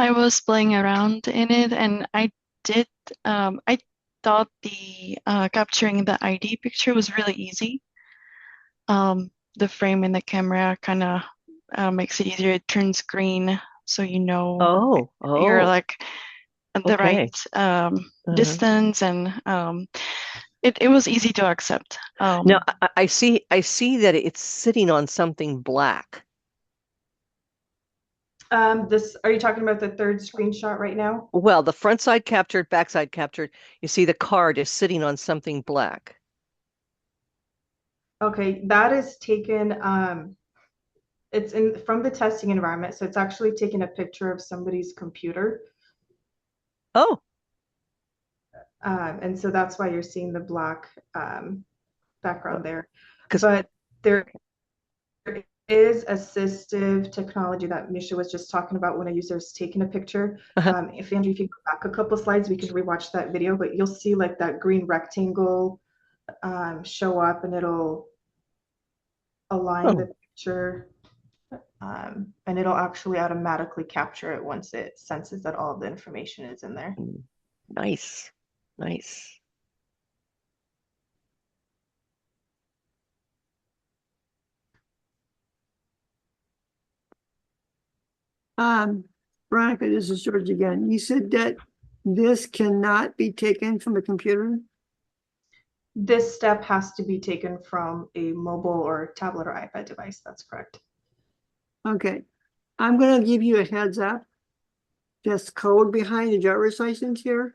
I was playing around in it, and I thought the capturing the ID picture was really easy. The frame in the camera kind of makes it easier. It turns green, so you know you're like at the right distance, and it was easy to accept. Now I see that it's sitting on something black. Are you talking about the third screenshot right now? Well, the front side captured, back side captured. You see the card is sitting on something black. Okay, that is taken, it's from the testing environment, so it's actually taking a picture of somebody's computer. Oh. And so that's why you're seeing the black background there. But there is assistive technology that Misha was just talking about when a user is taking a picture. If Andrew, if you go back a couple slides, we can rewatch that video, but you'll see like that green rectangle show up, and it'll align the picture, and it'll actually automatically capture it once it senses that all of the information is in there. Nice. Veronica, this is George again. You said that this cannot be taken from a computer? This step has to be taken from a mobile or tablet or iPad device. That's correct. Okay. I'm going to give you a heads up. Just code behind the driver's license here.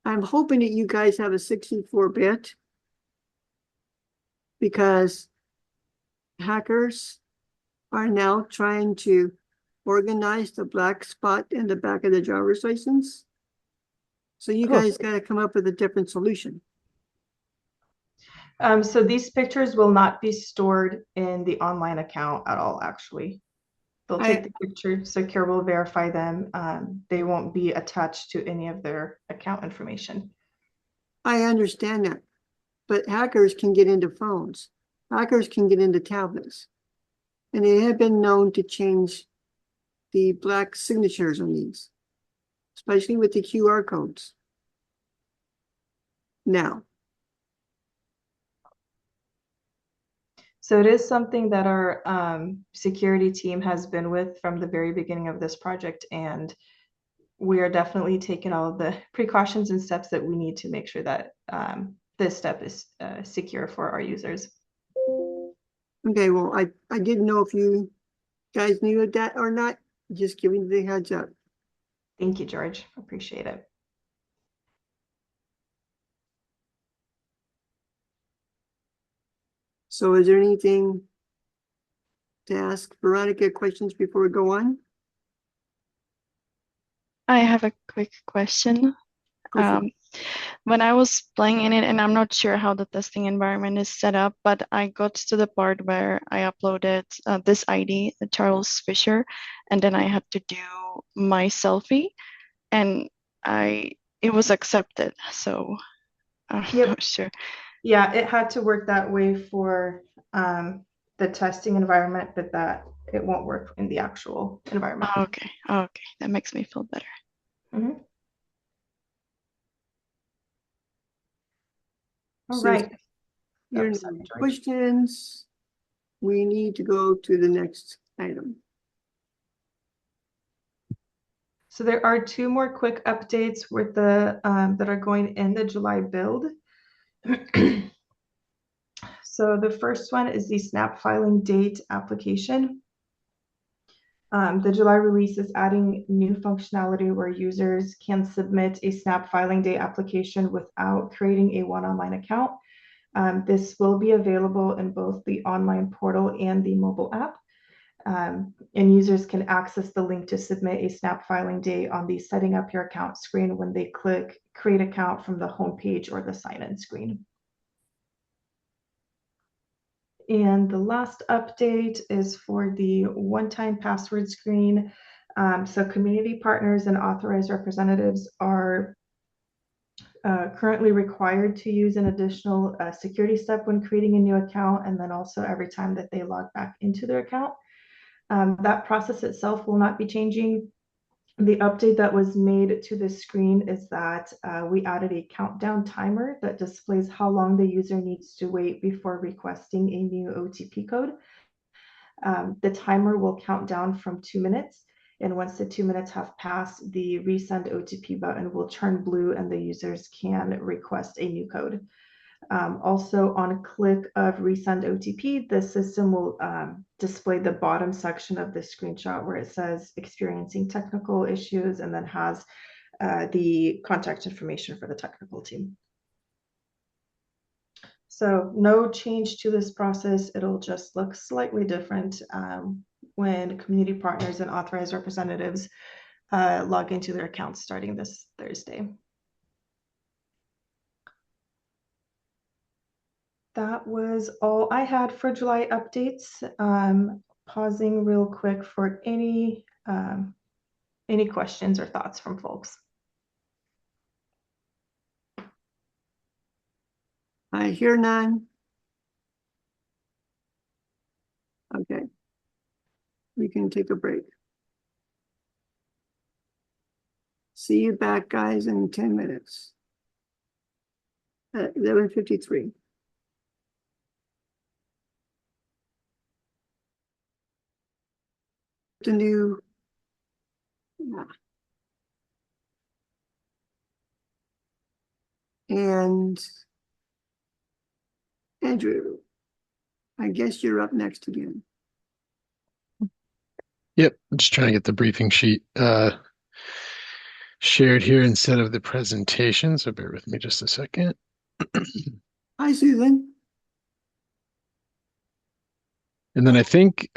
I'm hoping that you guys have a 64-bit because hackers are now trying to organize the black spot in the back of the driver's license. So you guys got to come up with a different solution. So these pictures will not be stored in the online account at all, actually. They'll take the picture, Secure will verify them. They won't be attached to any of their account information. I understand that, but hackers can get into phones. Hackers can get into tablets. And they have been known to change the black signatures on these, especially with the QR codes. Now, So it is something that our security team has been with from the very beginning of this project, and we are definitely taking all of the precautions and steps that we need to make sure that this step is secure for our users. Okay, well, I didn't know if you guys knew that or not. Just giving you the heads up. Thank you, George. Appreciate it. So is there anything to ask Veronica questions before we go on? I have a quick question. When I was playing in it, and I'm not sure how the testing environment is set up, but I got to the part where I uploaded this ID, Charles Fisher, and then I had to do my selfie, and it was accepted. So I'm not sure. Yeah, it had to work that way for the testing environment, but that it won't work in the actual environment. Okay, okay, that makes me feel better. Mhm. All Since right. Your questions, we need to go to the next item. So there are two more quick updates with the that are going in the July build. So the first one is the snap filing date application. The July release is adding new functionality where users can submit a snap filing day application without creating a ONE Online account. This will be available in both the online portal and the mobile app. And users can access the link to submit a snap filing day on the setting up your account screen when they click create account from the homepage or the sign-in screen. And the last update is for the one-time password screen. So community partners and authorized representatives are currently required to use an additional security step when creating a new account, and then also every time that they log back into their account. That process itself will not be changing. The update that was made to the screen is that we added a countdown timer that displays how long the user needs to wait before requesting a new OTP code. The timer will count down from 2 minutes, and once the 2 minutes have passed, the resend OTP button will turn blue and the users can request a new code. Also, on click of resend OTP, the system will display the bottom section of the screenshot where it says experiencing technical issues, and then has the contact information for the technical team. So no change to this process. It'll just look slightly different when community partners and authorized representatives log into their accounts starting this Thursday. That was all I had for July updates. Pausing real quick for any questions or thoughts from folks. I hear none. Okay. We can take a break. See you back, guys, in 10 minutes. At 11:53. The new, and Andrew, I guess you're up next again. Yep, I'm just trying to get the briefing sheet shared here instead of the presentation, so bear with me just a second. Hi, Susan. And then I think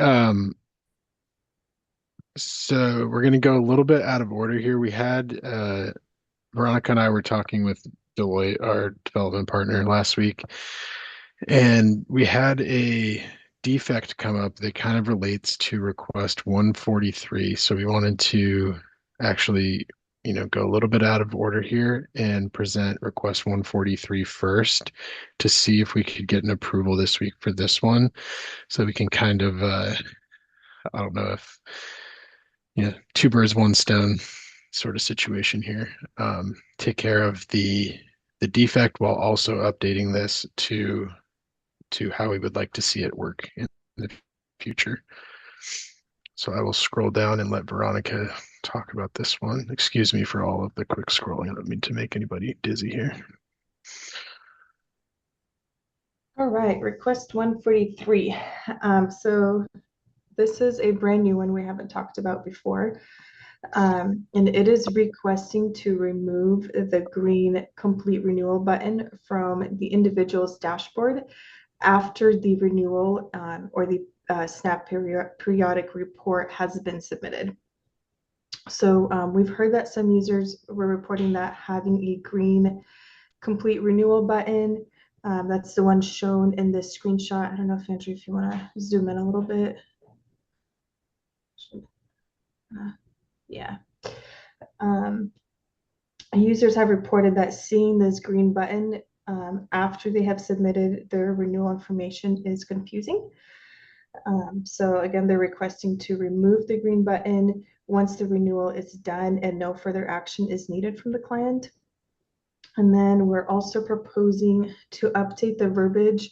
so we're going to go a little bit out of order here. We had Veronica and I were talking with Deloitte, our development partner, last week, and we had a defect come up that kind of relates to request 143. So we wanted to actually, go a little bit out of order here and present request 143 first to see if we could get an approval this week for this one. So we can kind of, I don't know if, two birds, one stone sort of situation here. Take care of the defect while also updating this to to how we would like to see it work in the future. So I will scroll down and let Veronica talk about this one. Excuse me for all of the quick scrolling. I don't mean to make anybody dizzy here. All right, request 143. So this is a brand new one we haven't talked about before. And it is requesting to remove the green complete renewal button from the individual's dashboard after the renewal or the SNAP periodic report has been submitted. So we've heard that some users were reporting that having a green complete renewal button, that's the one shown in this screenshot. I don't know if Andrew, if you want to zoom in a little bit. Yeah. Users have reported that seeing this green button after they have submitted their renewal information is confusing. So again, they're requesting to remove the green button once the renewal is done and no further action is needed from the client. And then we're also proposing to update the verbiage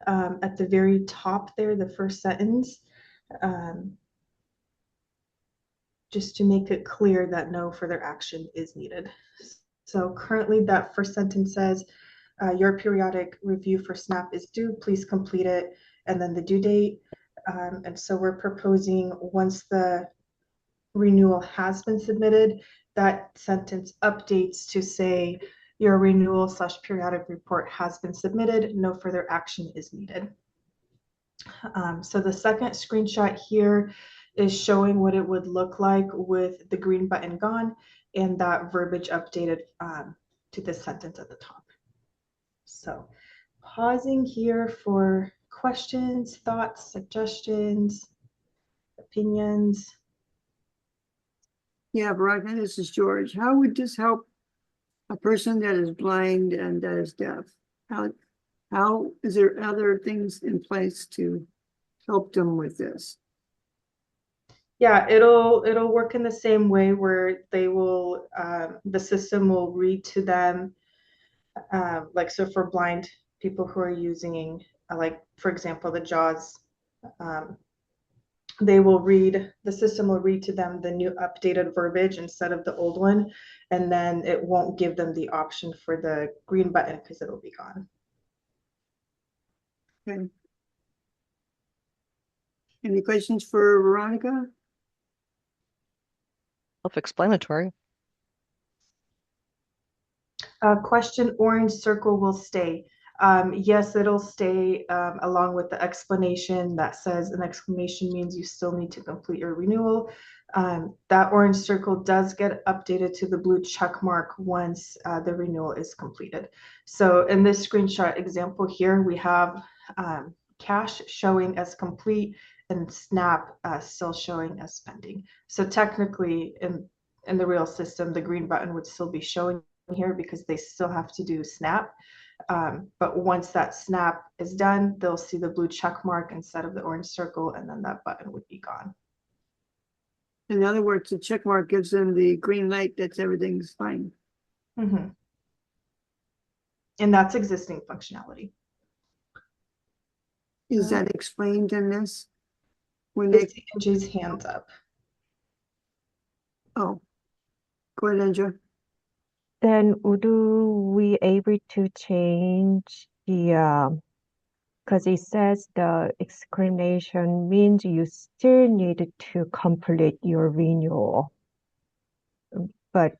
at the very top there, the first sentence, just to make it clear that no further action is needed. So currently that first sentence says, your periodic review for SNAP is due, please complete it, and then the due date. And so we're proposing once the renewal has been submitted, that sentence updates to say your renewal/periodic report has been submitted, no further action is needed. So the second screenshot here is showing what it would look like with the green button gone and that verbiage updated to this sentence at the top. So pausing here for questions, thoughts, suggestions, opinions. Yeah, Veronica, this is George. How would this help a person that is blind and that is deaf? How is there other things in place to help them with this? Yeah, it'll work in the same way where they will the system will read to them like, so for blind people who are using like, for example, the JAWS, the system will read to them the new updated verbiage instead of the old one, and then it won't give them the option for the green button because it'll be gone. Okay. Any questions for Veronica? Self-explanatory. Question, orange circle will stay. Yes, it'll stay along with the explanation that says an exclamation means you still need to complete your renewal. That orange circle does get updated to the blue check mark once the renewal is completed. So in this screenshot example here, we have cash showing as complete and SNAP still showing as pending. So technically in the real system, the green button would still be showing here because they still have to do SNAP. But once that SNAP is done, they'll see the blue check mark instead of the orange circle, and then that button would be gone. In other words, the check mark gives them the green light that everything's fine. Mm-hmm. And that's existing functionality. Is that explained in this? When I they see Angie's hands up. Oh, go ahead, Andrew. Then would we able to change the because it says the exclamation means you still need to complete your renewal, but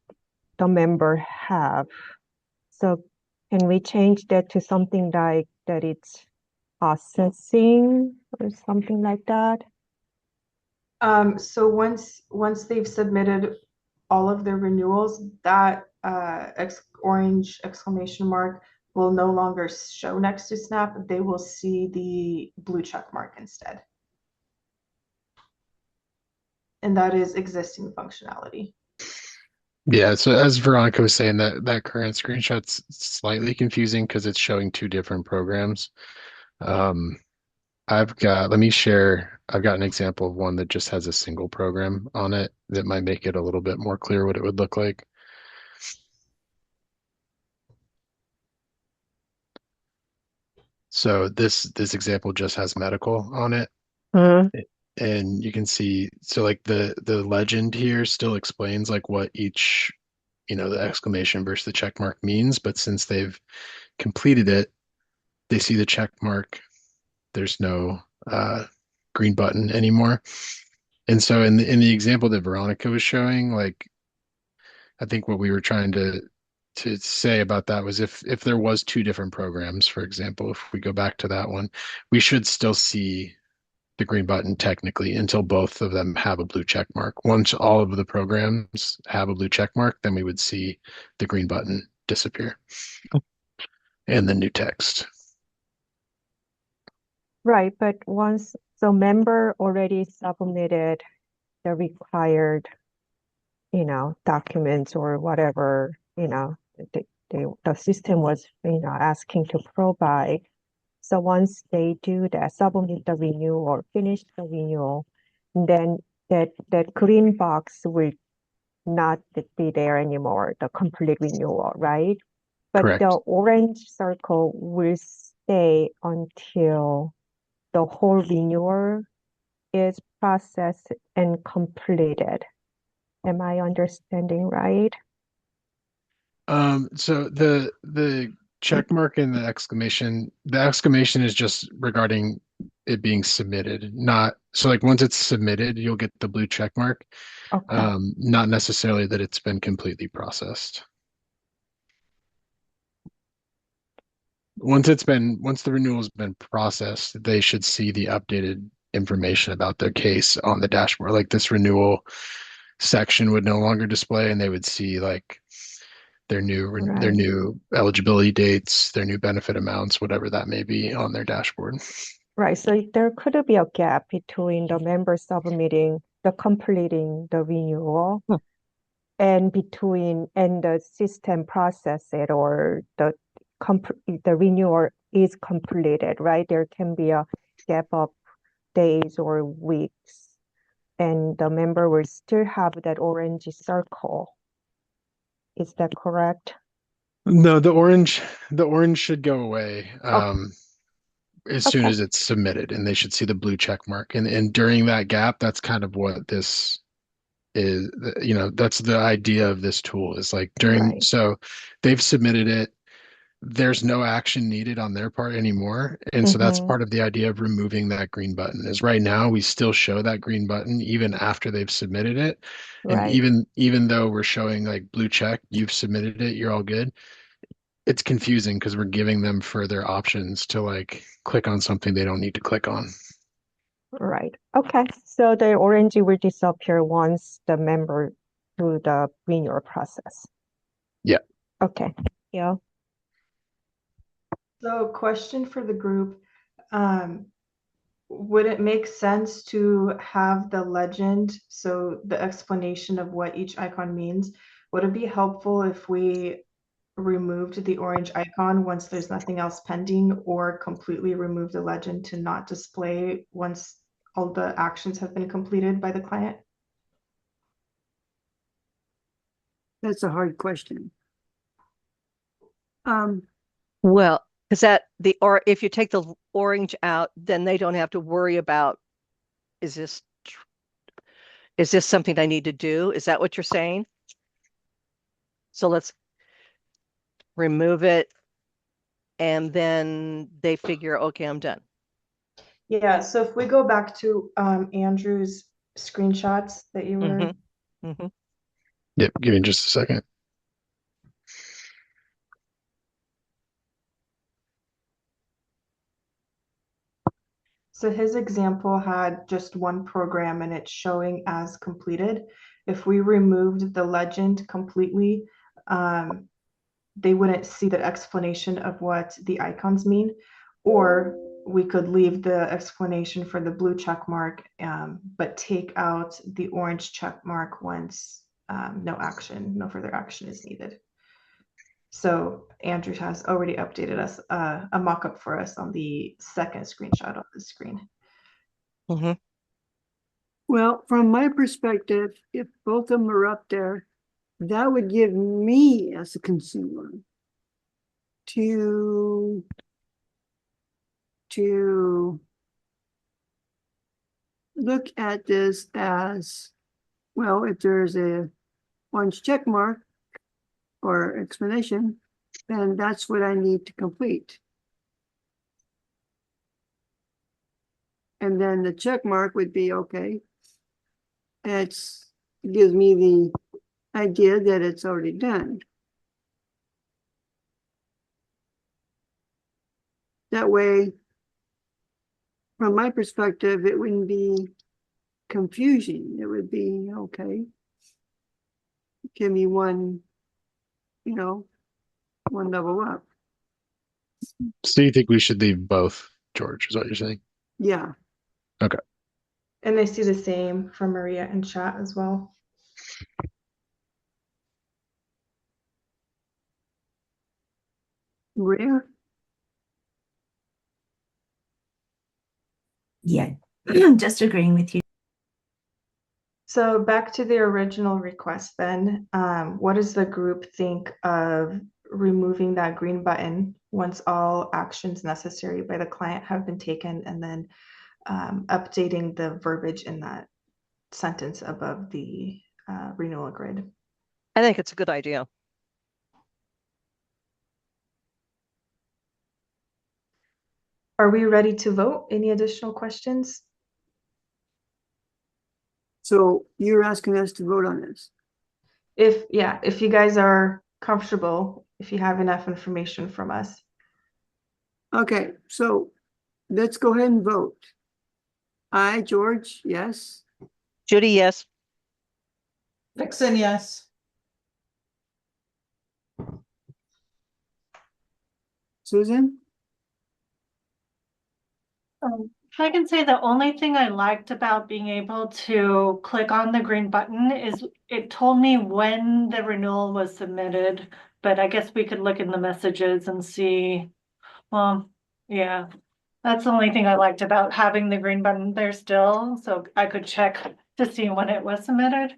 the member have. So can we change that to something like that it's processing or something like that? So once they've submitted all of their renewals, that orange exclamation mark will no longer show next to SNAP. They will see the blue check mark instead. And that is existing functionality. Yeah, so as Veronica was saying, that current screenshot's slightly confusing because it's showing two different programs. I've got an example of one that just has a single program on it that might make it a little bit more clear what it would look like. So this example just has medical on it. Mhm. And you can see, so like the legend here still explains like what each, the exclamation versus the check mark means, but since they've completed it, they see the check mark. There's no green button anymore. And so in the example that Veronica was showing, like I think what we were trying to say about that was if there was two different programs, for example, if we go back to that one, we should still see the green button technically until both of them have a blue check mark. Once all of the programs have a blue check mark, then we would see the green button disappear and the new text. Right, but once the member already submitted the required, documents or whatever, the system was, asking to provide. So once they do that, submit the renewal or finish the renewal, then that green box will not be there anymore, the complete renewal, right? But the Correct. orange circle will stay until the whole renewal is processed and completed. Am I understanding right? So the check mark and the exclamation is just regarding it being submitted, not so like once it's submitted, you'll get the blue check mark. Okay. Not necessarily that it's been completely processed. Once the renewal's been processed, they should see the updated information about their case on the dashboard. Like this renewal section would no longer display, and they would see like their Right. new eligibility dates, their new benefit amounts, whatever that may be on their dashboard. Right. So there could be a gap between the member submitting the completing the renewal and the system process it or the renewal is completed, right? There can be a gap of days or weeks, and the member will still have that orange circle. Is that correct? No, the orange should go away Okay. as soon Okay. as it's submitted, and they should see the blue check mark. And during that gap, that's kind of what this is, that's the idea of this tool is like Right. so they've submitted it. There's no action needed on their part anymore. And so that's Mm-hmm. part of the idea of removing that green button is right now we still show that green button even after they've submitted it. And Right. even though we're showing like blue check, you've submitted it, you're all good. It's confusing because we're giving them further options to like click on something they don't need to click on. Right. Okay. So the orange will disappear once the member through the renewal process. Yeah. Okay. Yeah. So, question for the group. Would it make sense to have the legend, so the explanation of what each icon means? Would it be helpful if we removed the orange icon once there's nothing else pending, or completely remove the legend to not display once all the actions have been completed by the client? That's a hard question. Well, because or if you take the orange out, then they don't have to worry about, is this something I need to do? Is that what you're saying? So let's remove it, and then they figure, okay, I'm done. Yeah, so if we go back to Andrew's screenshots that you were Yep. Give me just a second. So his example had just one program and it's showing as completed. If we removed the legend completely, they wouldn't see the explanation of what the icons mean, or we could leave the explanation for the blue check mark, but take out the orange check mark once no further action is needed. So Andrew has already updated us a mock-up for us on the second screenshot of the screen. Well, from my perspective, if both of them are up there, that would give me as a consumer to to look at this as, well, if there's a orange check mark or explanation, then that's what I need to complete. And then the check mark would be okay. It gives me the idea that it's already done. That way, from my perspective, it wouldn't be confusing. It would be, okay, give me one, one level up. So you think we should leave both, George, is what you're saying? Yeah. Okay. And I see the same from Maria in chat as well. Maria? Yeah, just agreeing with you. So back to the original request then, what does the group think of removing that green button once all actions necessary by the client have been taken, and then updating the verbiage in that sentence above the renewal grid? I think it's a good idea. Are we ready to vote? Any additional questions? So you're asking us to vote on this? If you guys are comfortable, if you have enough information from us. Okay, so let's go ahead and vote. I, George, yes. Judy, yes. Vixen, yes. Susan? If I can say, the only thing I liked about being able to click on the green button is it told me when the renewal was submitted, but I guess we could look in the messages and see. Well, yeah, that's the only thing I liked about having the green button there still, so I could check to see when it was submitted.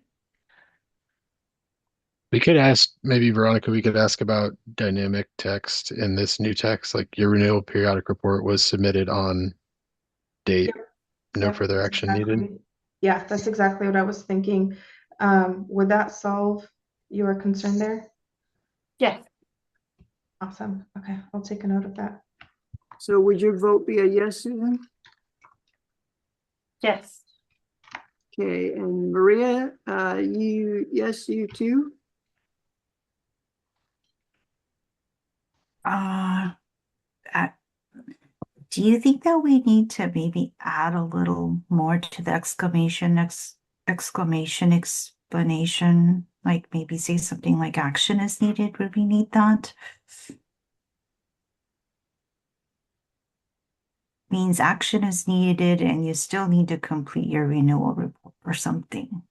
We could ask, maybe Veronica, we could ask about dynamic text in this new text, like your renewal periodic report was submitted on date, no Yep, further that's action needed. Yeah, that's exactly what I was thinking. Would that solve your concern there? Yes. Awesome. Okay, I'll take a note of that. So would your vote be a yes, Susan? Yes. Okay, and Maria, yes, you too? Do you think that we need to maybe add a little more to the exclamation explanation? Like maybe say something like action is needed? Would we need that? Means action is needed and you still need to complete your renewal report or something.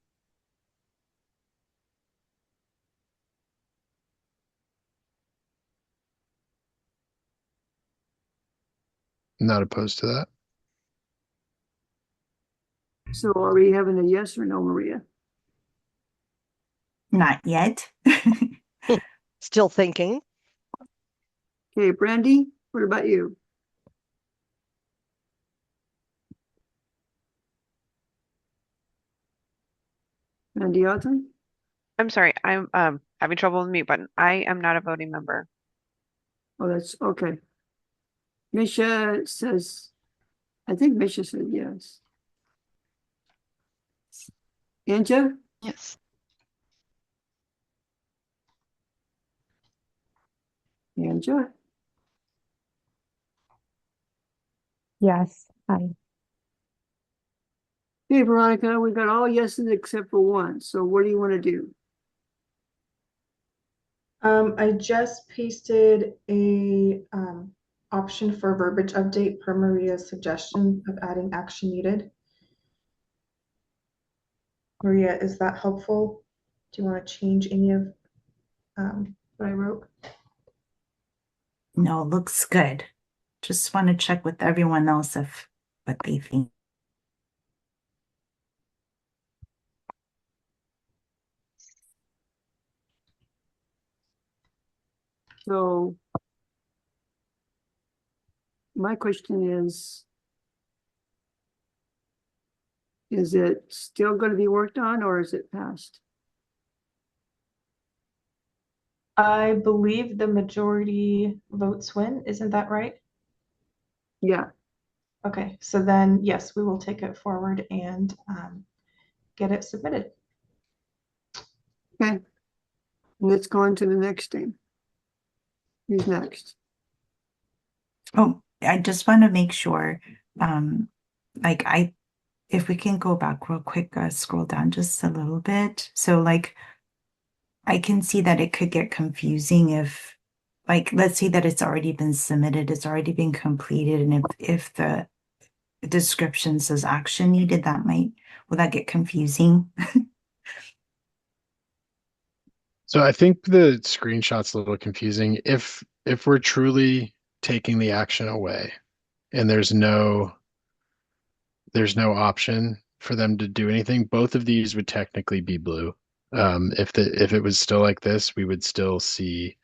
Not opposed to that. So are we having a yes or no, Maria? Not yet. Still thinking. Okay, Brandy, what about you? Brandy Alton? I'm sorry, I'm having trouble with the mute button. I am not a voting member. Oh, that's okay. Misha says, I think Misha said yes. Anja? Yes. Anja? Yes, hi. Okay, Veronica, we got all yeses except for one. So what do you want to do? I just pasted a option for verbiage update per Maria's suggestion of adding action needed. Maria, is that helpful? Do you want to change any of what I wrote? No, looks good. Just want to check with everyone else if what they think. So my question is it still going to be worked on or is it passed? I believe the majority votes win. Isn't that right? Yeah. Okay, so then yes, we will take it forward and get it submitted. Okay. Let's go on to the next thing. Who's next? Oh, I just want to make sure, like if we can go back real quick, scroll down just a little bit. So like, I can see that it could get confusing if, like, let's say that it's already been submitted, it's already been completed, and if the description says action needed, will that get confusing? So I think the screenshot's a little confusing. If we're truly taking the action away and there's no option for them to do anything, both of these would technically be blue. If it was still like this, we would still see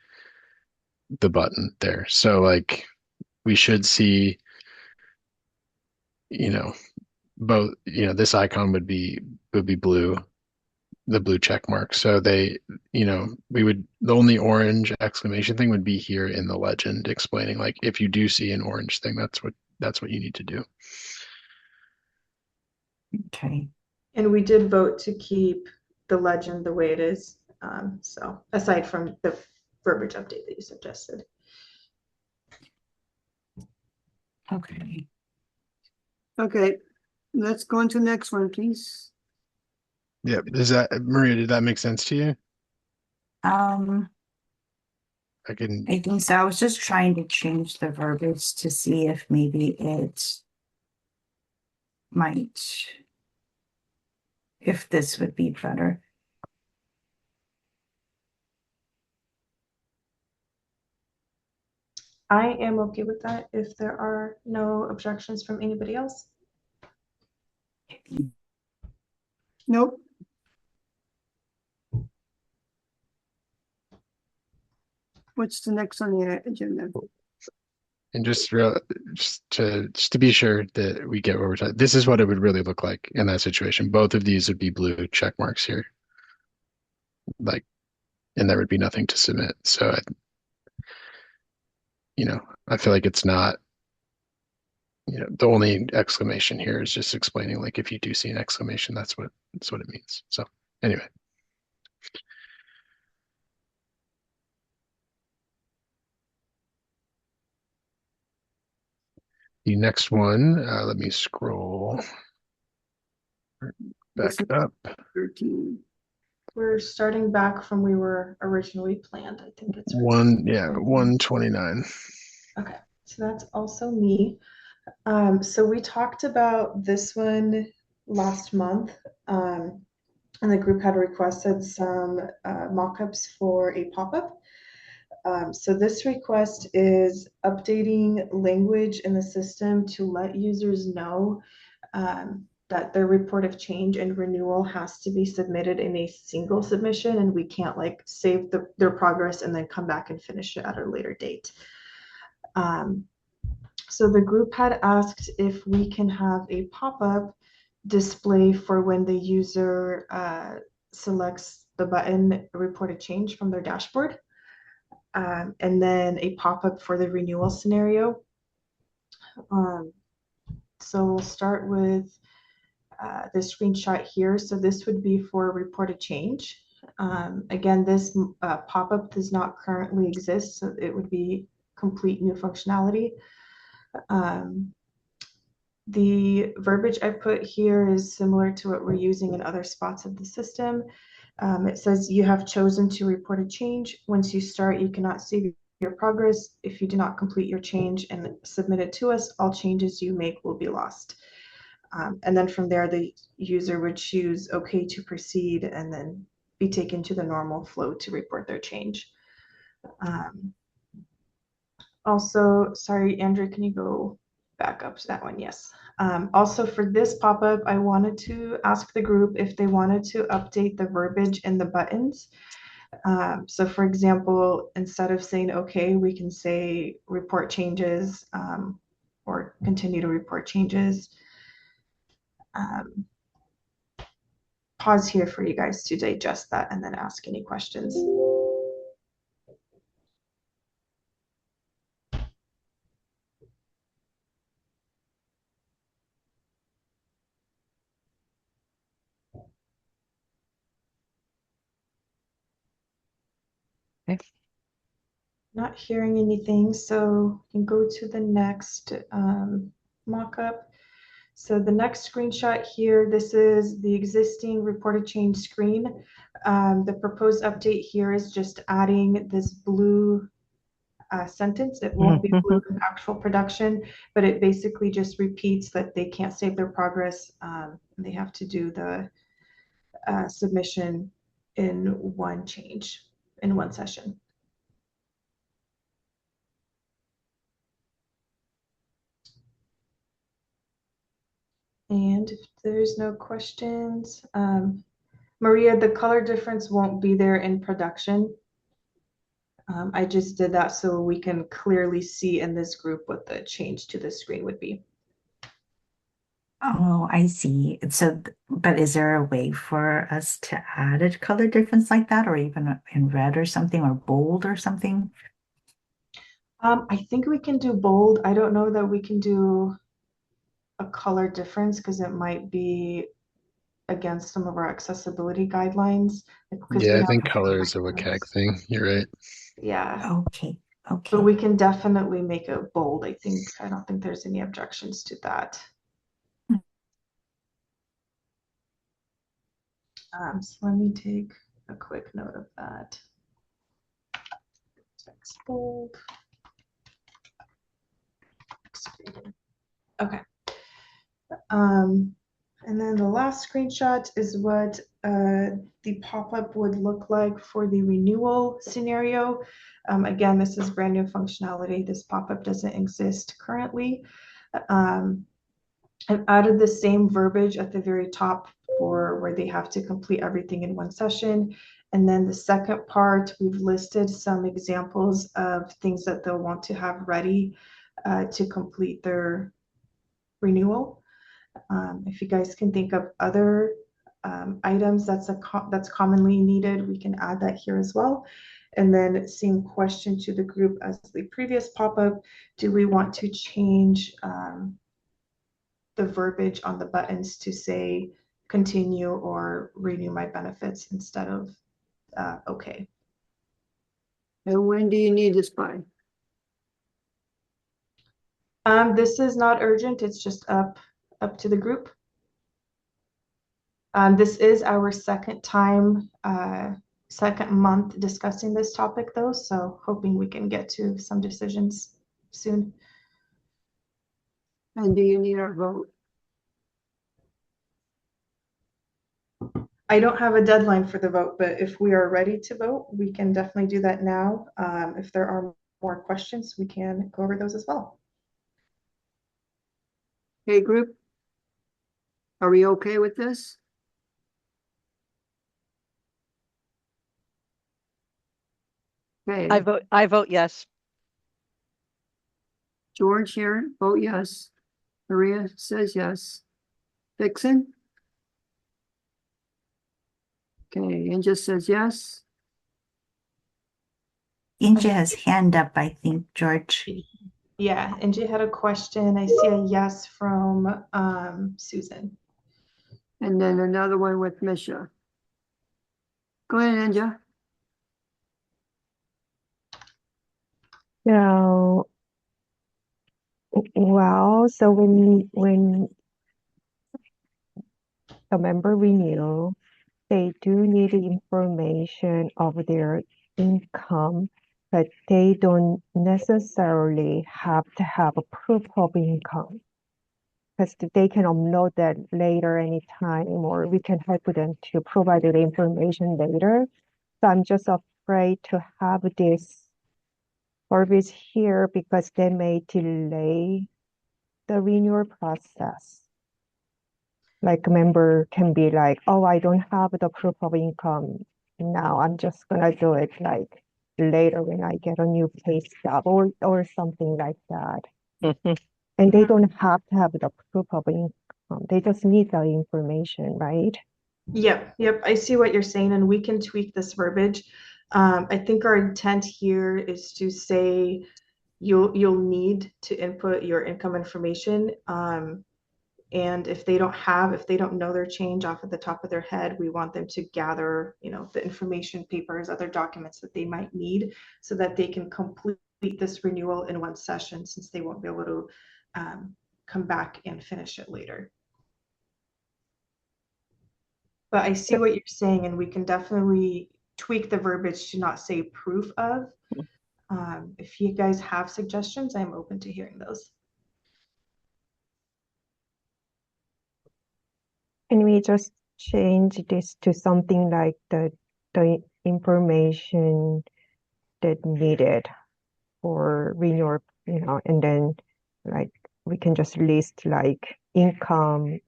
the button there. So like we should see, you know, both, this icon would be blue, the blue check mark. So the only orange exclamation thing would be here in the legend explaining like if you do see an orange thing, that's what you need to do. Okay. And we did vote to keep the legend the way it is. So aside from the verbiage update that you suggested. Okay. Okay. Let's go on to the next one, please. Yeah. Maria, did that make sense to you? I I can. think so. I was just trying to change the verbiage to see if maybe it might, if this would be better. I am okay with that if there are no objections from anybody else. Nope. What's the next on the agenda? And just to be sure that we get what we're talking, this is what it would really look like in that situation. Both of these would be blue check marks here, like, and there would be nothing to submit. So, I feel like it's not, the only exclamation here is just explaining like if you do see an exclamation, that's what it means. So anyway. The next one, let me scroll back up. 13. We're starting back from we were originally planned. I think it's 129. Okay, so that's also me. So we talked about this one last month, and the group had requested some mock-ups for a pop-up. So this request is updating language in the system to let users know that their report of change and renewal has to be submitted in a single submission, and we can't like save their progress and then come back and finish it at a later date. So the group had asked if we can have a pop-up display for when the user selects the button report a change from their dashboard, and then a pop-up for the renewal scenario. So we'll start with the screenshot here. So this would be for report a change. Again, this pop-up does not currently exist, so it would be complete new functionality. The verbiage I put here is similar to what we're using in other spots of the system. It says you have chosen to report a change. Once you start, you cannot see your progress. If you do not complete your change and submit it to us, all changes you make will be lost. And then from there, the user would choose OK to proceed and then be taken to the normal flow to report their change. Also, sorry, Andrew, can you go back up to that one? Yes. Also for this pop-up, I wanted to ask the group if they wanted to update the verbiage in the buttons. So for example, instead of saying okay, we can say report changes or continue to report changes. Pause here for you guys to digest that and then ask any questions. Okay. Not hearing anything, so you can go to the next mock-up. So the next screenshot here, this is the existing reported change screen. The proposed update here is just adding this blue sentence. It won't be blue in actual production, but it basically just repeats that they can't save their progress. They have to do the submission in one change, in one session. And if there's no questions, Maria, the color difference won't be there in production. I just did that so we can clearly see in this group what the change to the screen would be. Oh, I see. So, but is there a way for us to add a color difference like that, or even in red or something, or bold or something? I think we can do bold. I don't know that we can do a color difference because it might be against some of our accessibility guidelines. Yeah, I think color is a WCAG thing. You're right. Yeah. Okay. But we can definitely make it bold. I don't think there's any objections to that. So let me take a quick note of that. Text bold. Okay. And then the last screenshot is what the pop-up would look like for the renewal scenario. Again, this is brand new functionality. This pop-up doesn't exist currently. I've added the same verbiage at the very top for where they have to complete everything in one session. And then the second part, we've listed some examples of things that they'll want to have ready to complete their renewal. If you guys can think of other items that's commonly needed, we can add that here as well. And then same question to the group as the previous pop-up. Do we want to change the verbiage on the buttons to say continue or renew my benefits instead of okay? And when do you need this by? This is not urgent. It's just up to the group. This is our second month discussing this topic though, so hoping we can get to some decisions soon. And do you need our vote? I don't have a deadline for the vote, but if we are ready to vote, we can definitely do that now. If there are more questions, we can go over those as well. Hey, group, are we okay with this? Okay. I vote yes. George here, vote yes. Maria says yes. Vixen? Okay, and just says yes. Inja has hand up, I think, George. Yeah, Angie had a question. I see a yes from Susan. And then another one with Misha. Go ahead, Anja. So, well, so when a member renew, they do need information of their income, but they don't necessarily have to have a proof of income because they can upload that later anytime, or we can help them to provide the information later. So I'm just afraid to have this service here because they may delay the renewal process. Like a member can be like, oh, I don't have the proof of income now. I'm just gonna do it like later when I get a new pay stub or something like that. And they don't have to have the proof of income. They just need the information, right? Yep. I see what you're saying, and we can tweak this verbiage. I think our intent here is to say you'll need to input your income information. And if they don't know their change off at the top of their head, we want them to gather, the information papers, other documents that they might need so that they can complete this renewal in one session, since they won't be able to come back and finish it later. But I see what you're saying, and we can definitely tweak the verbiage to not say proof of. If you guys have suggestions, I'm open to hearing those. Can we just change this to something like the information that needed for renewal, and then like we can just list like income,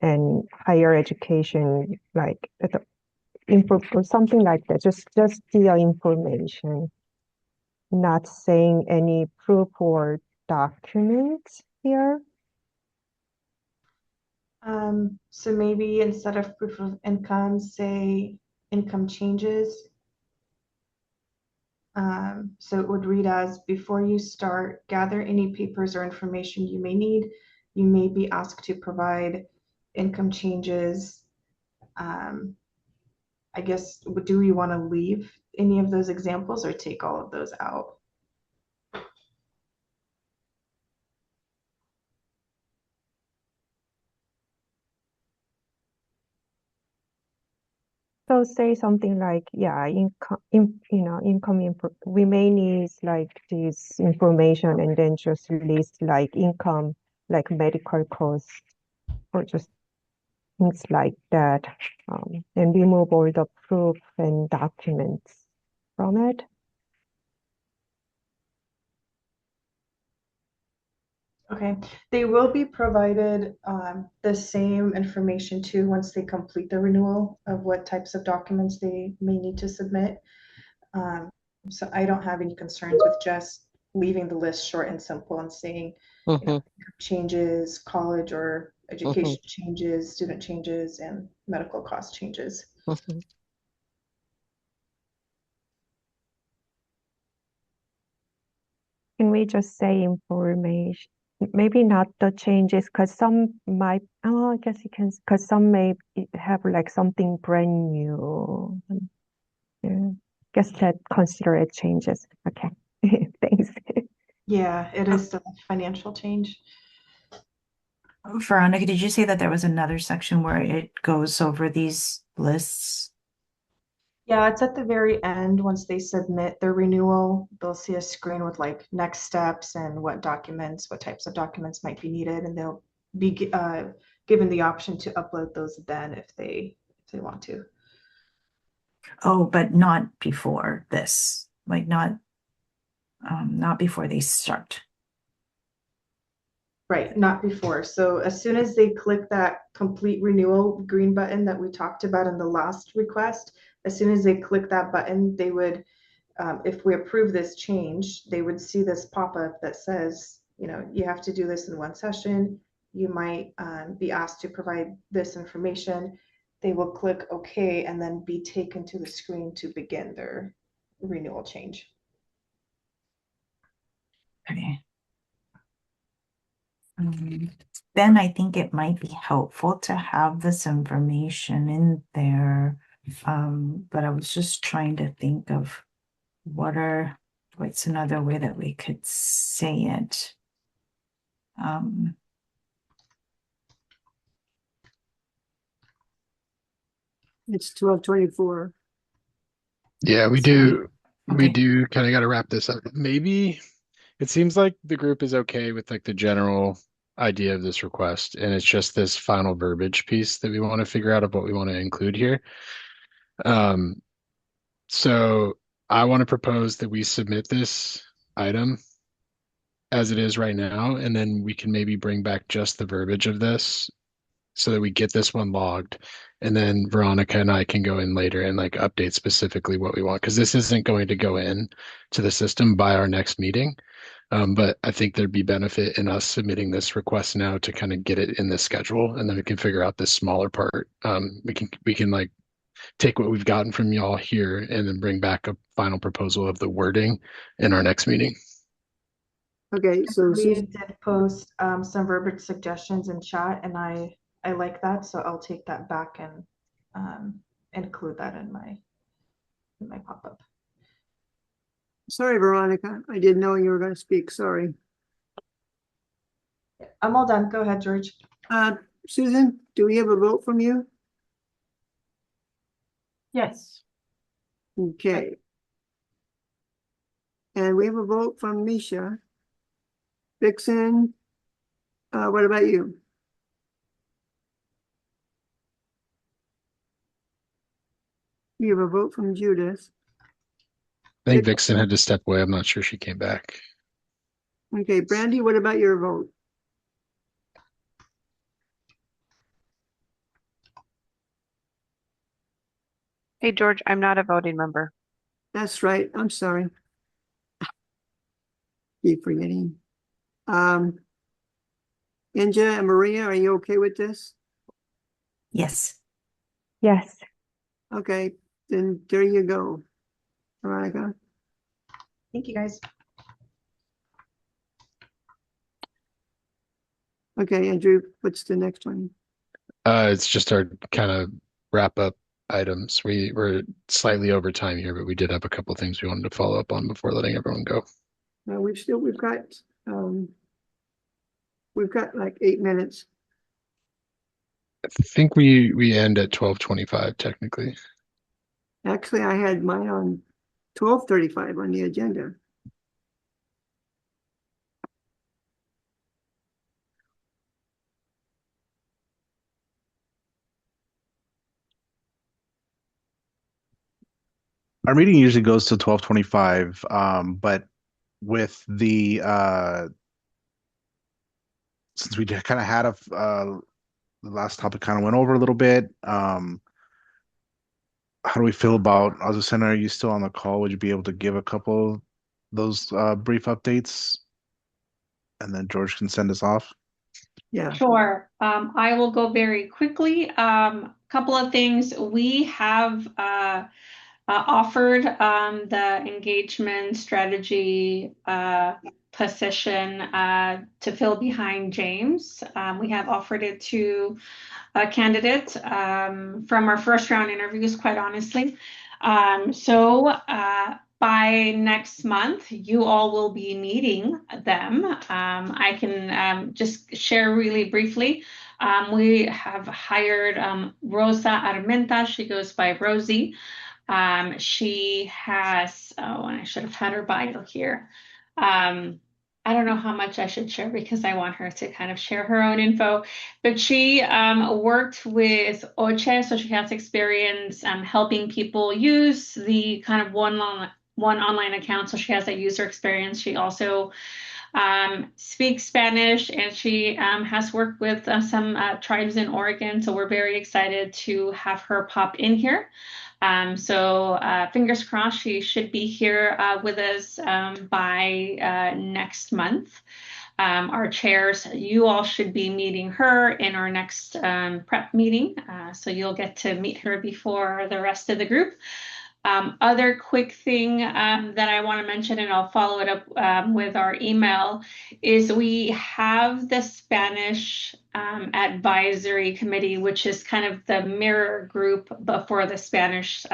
and higher education, like info or something like that. Just the information, not saying any proof or documents here. So maybe instead of proof of income, say income changes. So it would read as, before you start, gather any papers or information you may need. You may be asked to provide income changes. I guess, do we want to leave any of those examples or take all of those out? So say something like, yeah, we may need like this information, and then just list like income, like medical costs, or just things like that, and remove all the proof and documents from it. Okay, they will be provided the same information too once they complete the renewal of what types of documents they may need to submit. So I don't have any concerns with just leaving the list short and simple and saying changes, college or education changes, student changes, and medical cost changes. Can we just say information? Maybe not the changes, because some might, I guess you can, because some may have like something brand new. Yeah, guess that consider it changes. Okay, thanks. Yeah, it is the financial change. Veronica, did you say that there was another section where it goes over these lists? Yeah, it's at the very end. Once they submit their renewal, they'll see a screen with like next steps and what types of documents might be needed, and they'll be given the option to upload those then if they want to. Oh, but not before this, like not before they start. Right, not before. So as soon as they click that complete renewal green button that we talked about in the last request, as soon as they click that button, they would, if we approve this change, they would see this pop-up that says, you have to do this in one session. You might be asked to provide this information. They will click OK and then be taken to the screen to begin their renewal change. Okay. Then I think it might be helpful to have this information in there. But I was just trying to think of what's another way that we could say it. It's 12:24. Yeah, we do. We do kind of got to wrap this up. Maybe it seems like the group is okay with like the general idea of this request, and it's just this final verbiage piece that we want to figure out of what we want to include here. So I want to propose that we submit this item as it is right now, and then we can maybe bring back just the verbiage of this so that we get this one logged. And then Veronica and I can go in later and like update specifically what we want, because this isn't going to go in to the system by our next meeting. But I think there'd be benefit in us submitting this request now to kind of get it in the schedule, and then we can figure out this smaller part. We can like take what we've gotten from y'all here and then bring back a final proposal of the wording in our next meeting. Okay, so We Susan, did post some verbiage suggestions in chat, and I like that, so I'll take that back and include that in my pop-up. sorry, Veronica, I didn't know you were going to speak. Sorry. I'm all done. Go ahead, George. Susan, do we have a vote from you? Yes. Okay. And we have a vote from Misha. Vixen, what about you? We have a vote from Judith. I think Vixen had to step away. I'm not sure she came back. Okay, Brandy, what about your vote? Hey, George, I'm not a voting member. That's right. I'm sorry. Keep forgetting. Inja and Maria, are you okay with this? Yes. Yes. Okay, then there you go. Veronica. Thank you, guys. Okay, Andrew, what's the next one? It's just our kind of wrap up items. We're slightly over time here, but we did have a couple things we wanted to follow up on before letting everyone go. We've got like 8 minutes. I think we end at 12:25 technically. Actually, I had mine on 12:35 on the agenda. Our meeting usually goes till 12:25, but with the since we kind of had the last topic kind of went over a little bit. How do we feel about Azucena? Are you still on the call? Would you be able to give a couple of those brief updates, and then George can send us off? Yeah. Sure. I will go very quickly. Couple of things. We have offered the engagement strategy position to fill behind James. We have offered it to a candidate from our first round interviews, quite honestly. So by next month, you all will be meeting them. I can just share really briefly. We have hired Rosa Armenta. She goes by Rosie. She has, oh, and I should have had her bio here. I don't know how much I should share because I want her to kind of share her own info, but she worked with OCHE, so she has experience helping people use the kind of one online account, so she has that user experience. She also speaks Spanish, and she has worked with some tribes in Oregon, so we're very excited to have her pop in here. So fingers crossed, she should be here with us by next month. Our chairs, you all should be meeting her in our next prep meeting. So you'll get to meet her before the rest of the group. Other quick thing that I want to mention, and I'll follow it up with our email, is we have the Spanish advisory committee, which is kind of the mirror group, but for the Spanish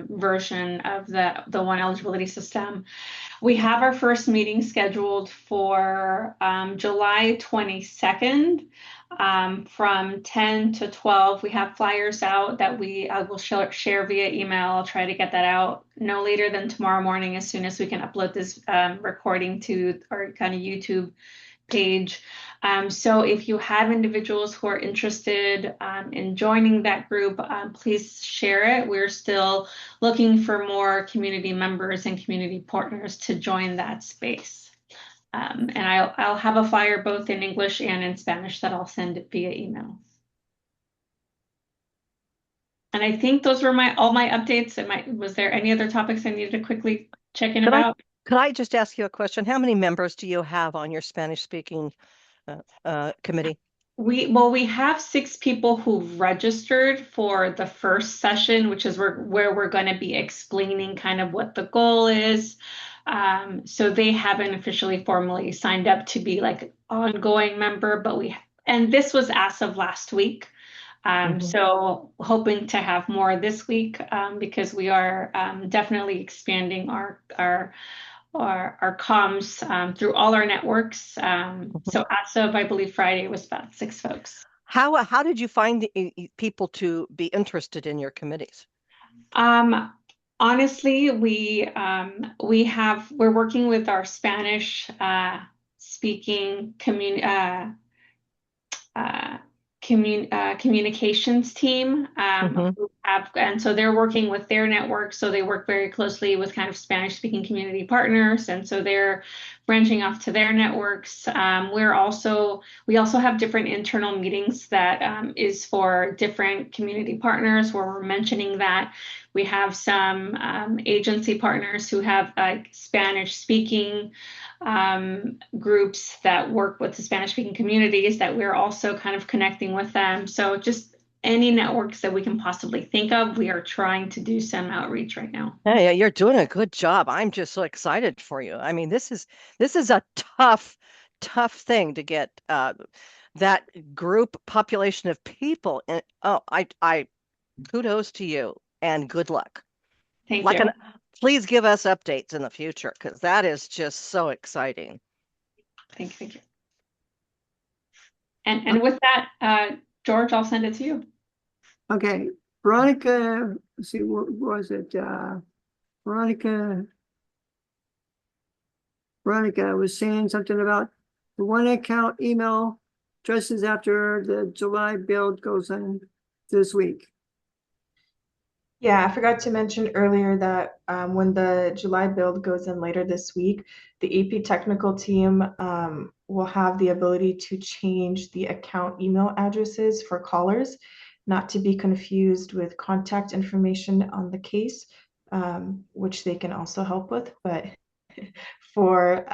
version of the ONE Eligibility System. We have our first meeting scheduled for July 22nd from 10 to 12. We have flyers out that we will share via email. I'll try to get that out no later than tomorrow morning as soon as we can upload this recording to our kind of YouTube page. So if you have individuals who are interested in joining that group, please share it. We're still looking for more community members and community partners to join that space. And I'll have a flyer both in English and in Spanish that I'll send it via email. And I think those were all my updates. Was there any other topics I needed to quickly check in about? Could I just ask you a question? How many members do you have on your Spanish speaking committee? We have 6 people who've registered for the first session, which is where we're going to be explaining kind of what the goal is. So they haven't officially formally signed up to be like an ongoing member, and this was as of last week. So hoping to have more this week, because we are definitely expanding our comms through all our networks. So as of, I believe Friday was about 6 folks. How did you find people to be interested in your committees? Honestly, we're working with our Spanish speaking communications team, and so they're working with their network. So they work very closely with kind of Spanish speaking community partners, and so they're branching off to their networks. We also have different internal meetings that is for different community partners where we're mentioning that. We have some agency partners who have like Spanish speaking groups that work with the Spanish speaking communities that we're also kind of connecting with them. So just any networks that we can possibly think of, we are trying to do some outreach right now. Hey, you're doing a good job. I'm just so excited for you. I mean, this is a tough thing to get that group population of people. And I kudos to you and good luck. Thank you. Please give us updates in the future because that is just so exciting. Thank you. And with that, George, I'll send it to you. Okay, Veronica, let's see, what was it? Veronica was saying something about the one account email addresses after the July build goes in this week. Yeah, I forgot to mention earlier that when the July build goes in later this week, the AP technical team will have the ability to change the account email addresses for callers, not to be confused with contact information on the case, which they can also help with. But for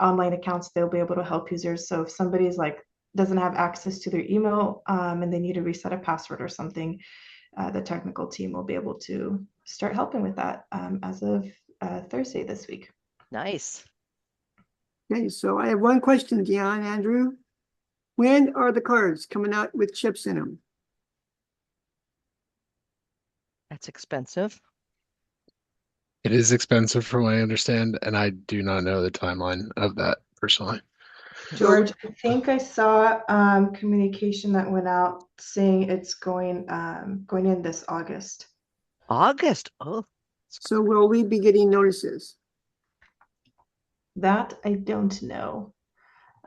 online accounts, they'll be able to help users. So if somebody's like doesn't have access to their email and they need to reset a password or something, the technical team will be able to start helping with that as of Thursday this week. Nice. Okay, so I have one question, Dion, Andrew. When are the cards coming out with chips in them? That's expensive. It is expensive from what I understand, and I do not know the timeline of that personally. George, I think I saw communication that went out saying it's going in this August. August. Oh. So will we be getting notices? That I don't know.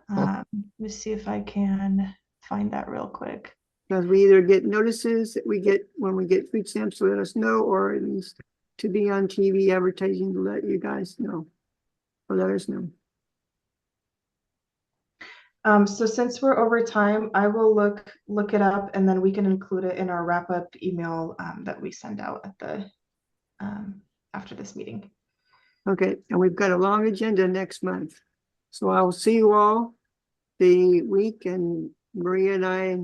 Let me see if I can find that real quick. Because we either get notices that we get when we get food stamps to let us know, or at least to be on TV advertising to let you guys know, or let us know. So since we're over time, I will look it up and then we can include it in our wrap-up email that we send out at the after this meeting. Okay, and we've got a long agenda next month. So I will see you all the week, and Maria and I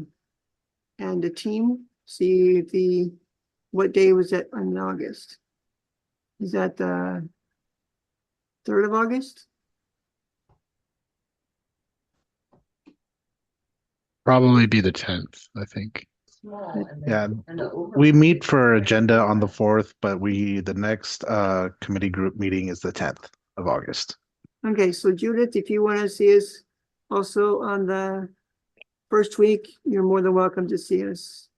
and the team see what day was that in August? Is that the 3rd of August? Probably be the 10th, I think. Yeah, we meet for agenda on the 4th, but the next committee group meeting is the 10th of August. Okay, so Judith, if you want to see us also on the first week, you're more than welcome to see us.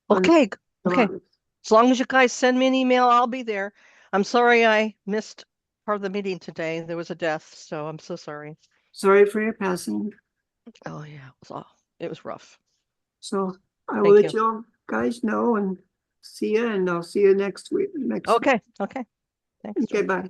Okay. As long as you guys send me an email, I'll be there. I'm sorry I missed part of the meeting today. There was a death, so I'm so sorry. Sorry for your passing. Oh yeah, it was rough. So I will let you guys know and see you, and I'll see you next week. Okay. Thanks. Okay, bye.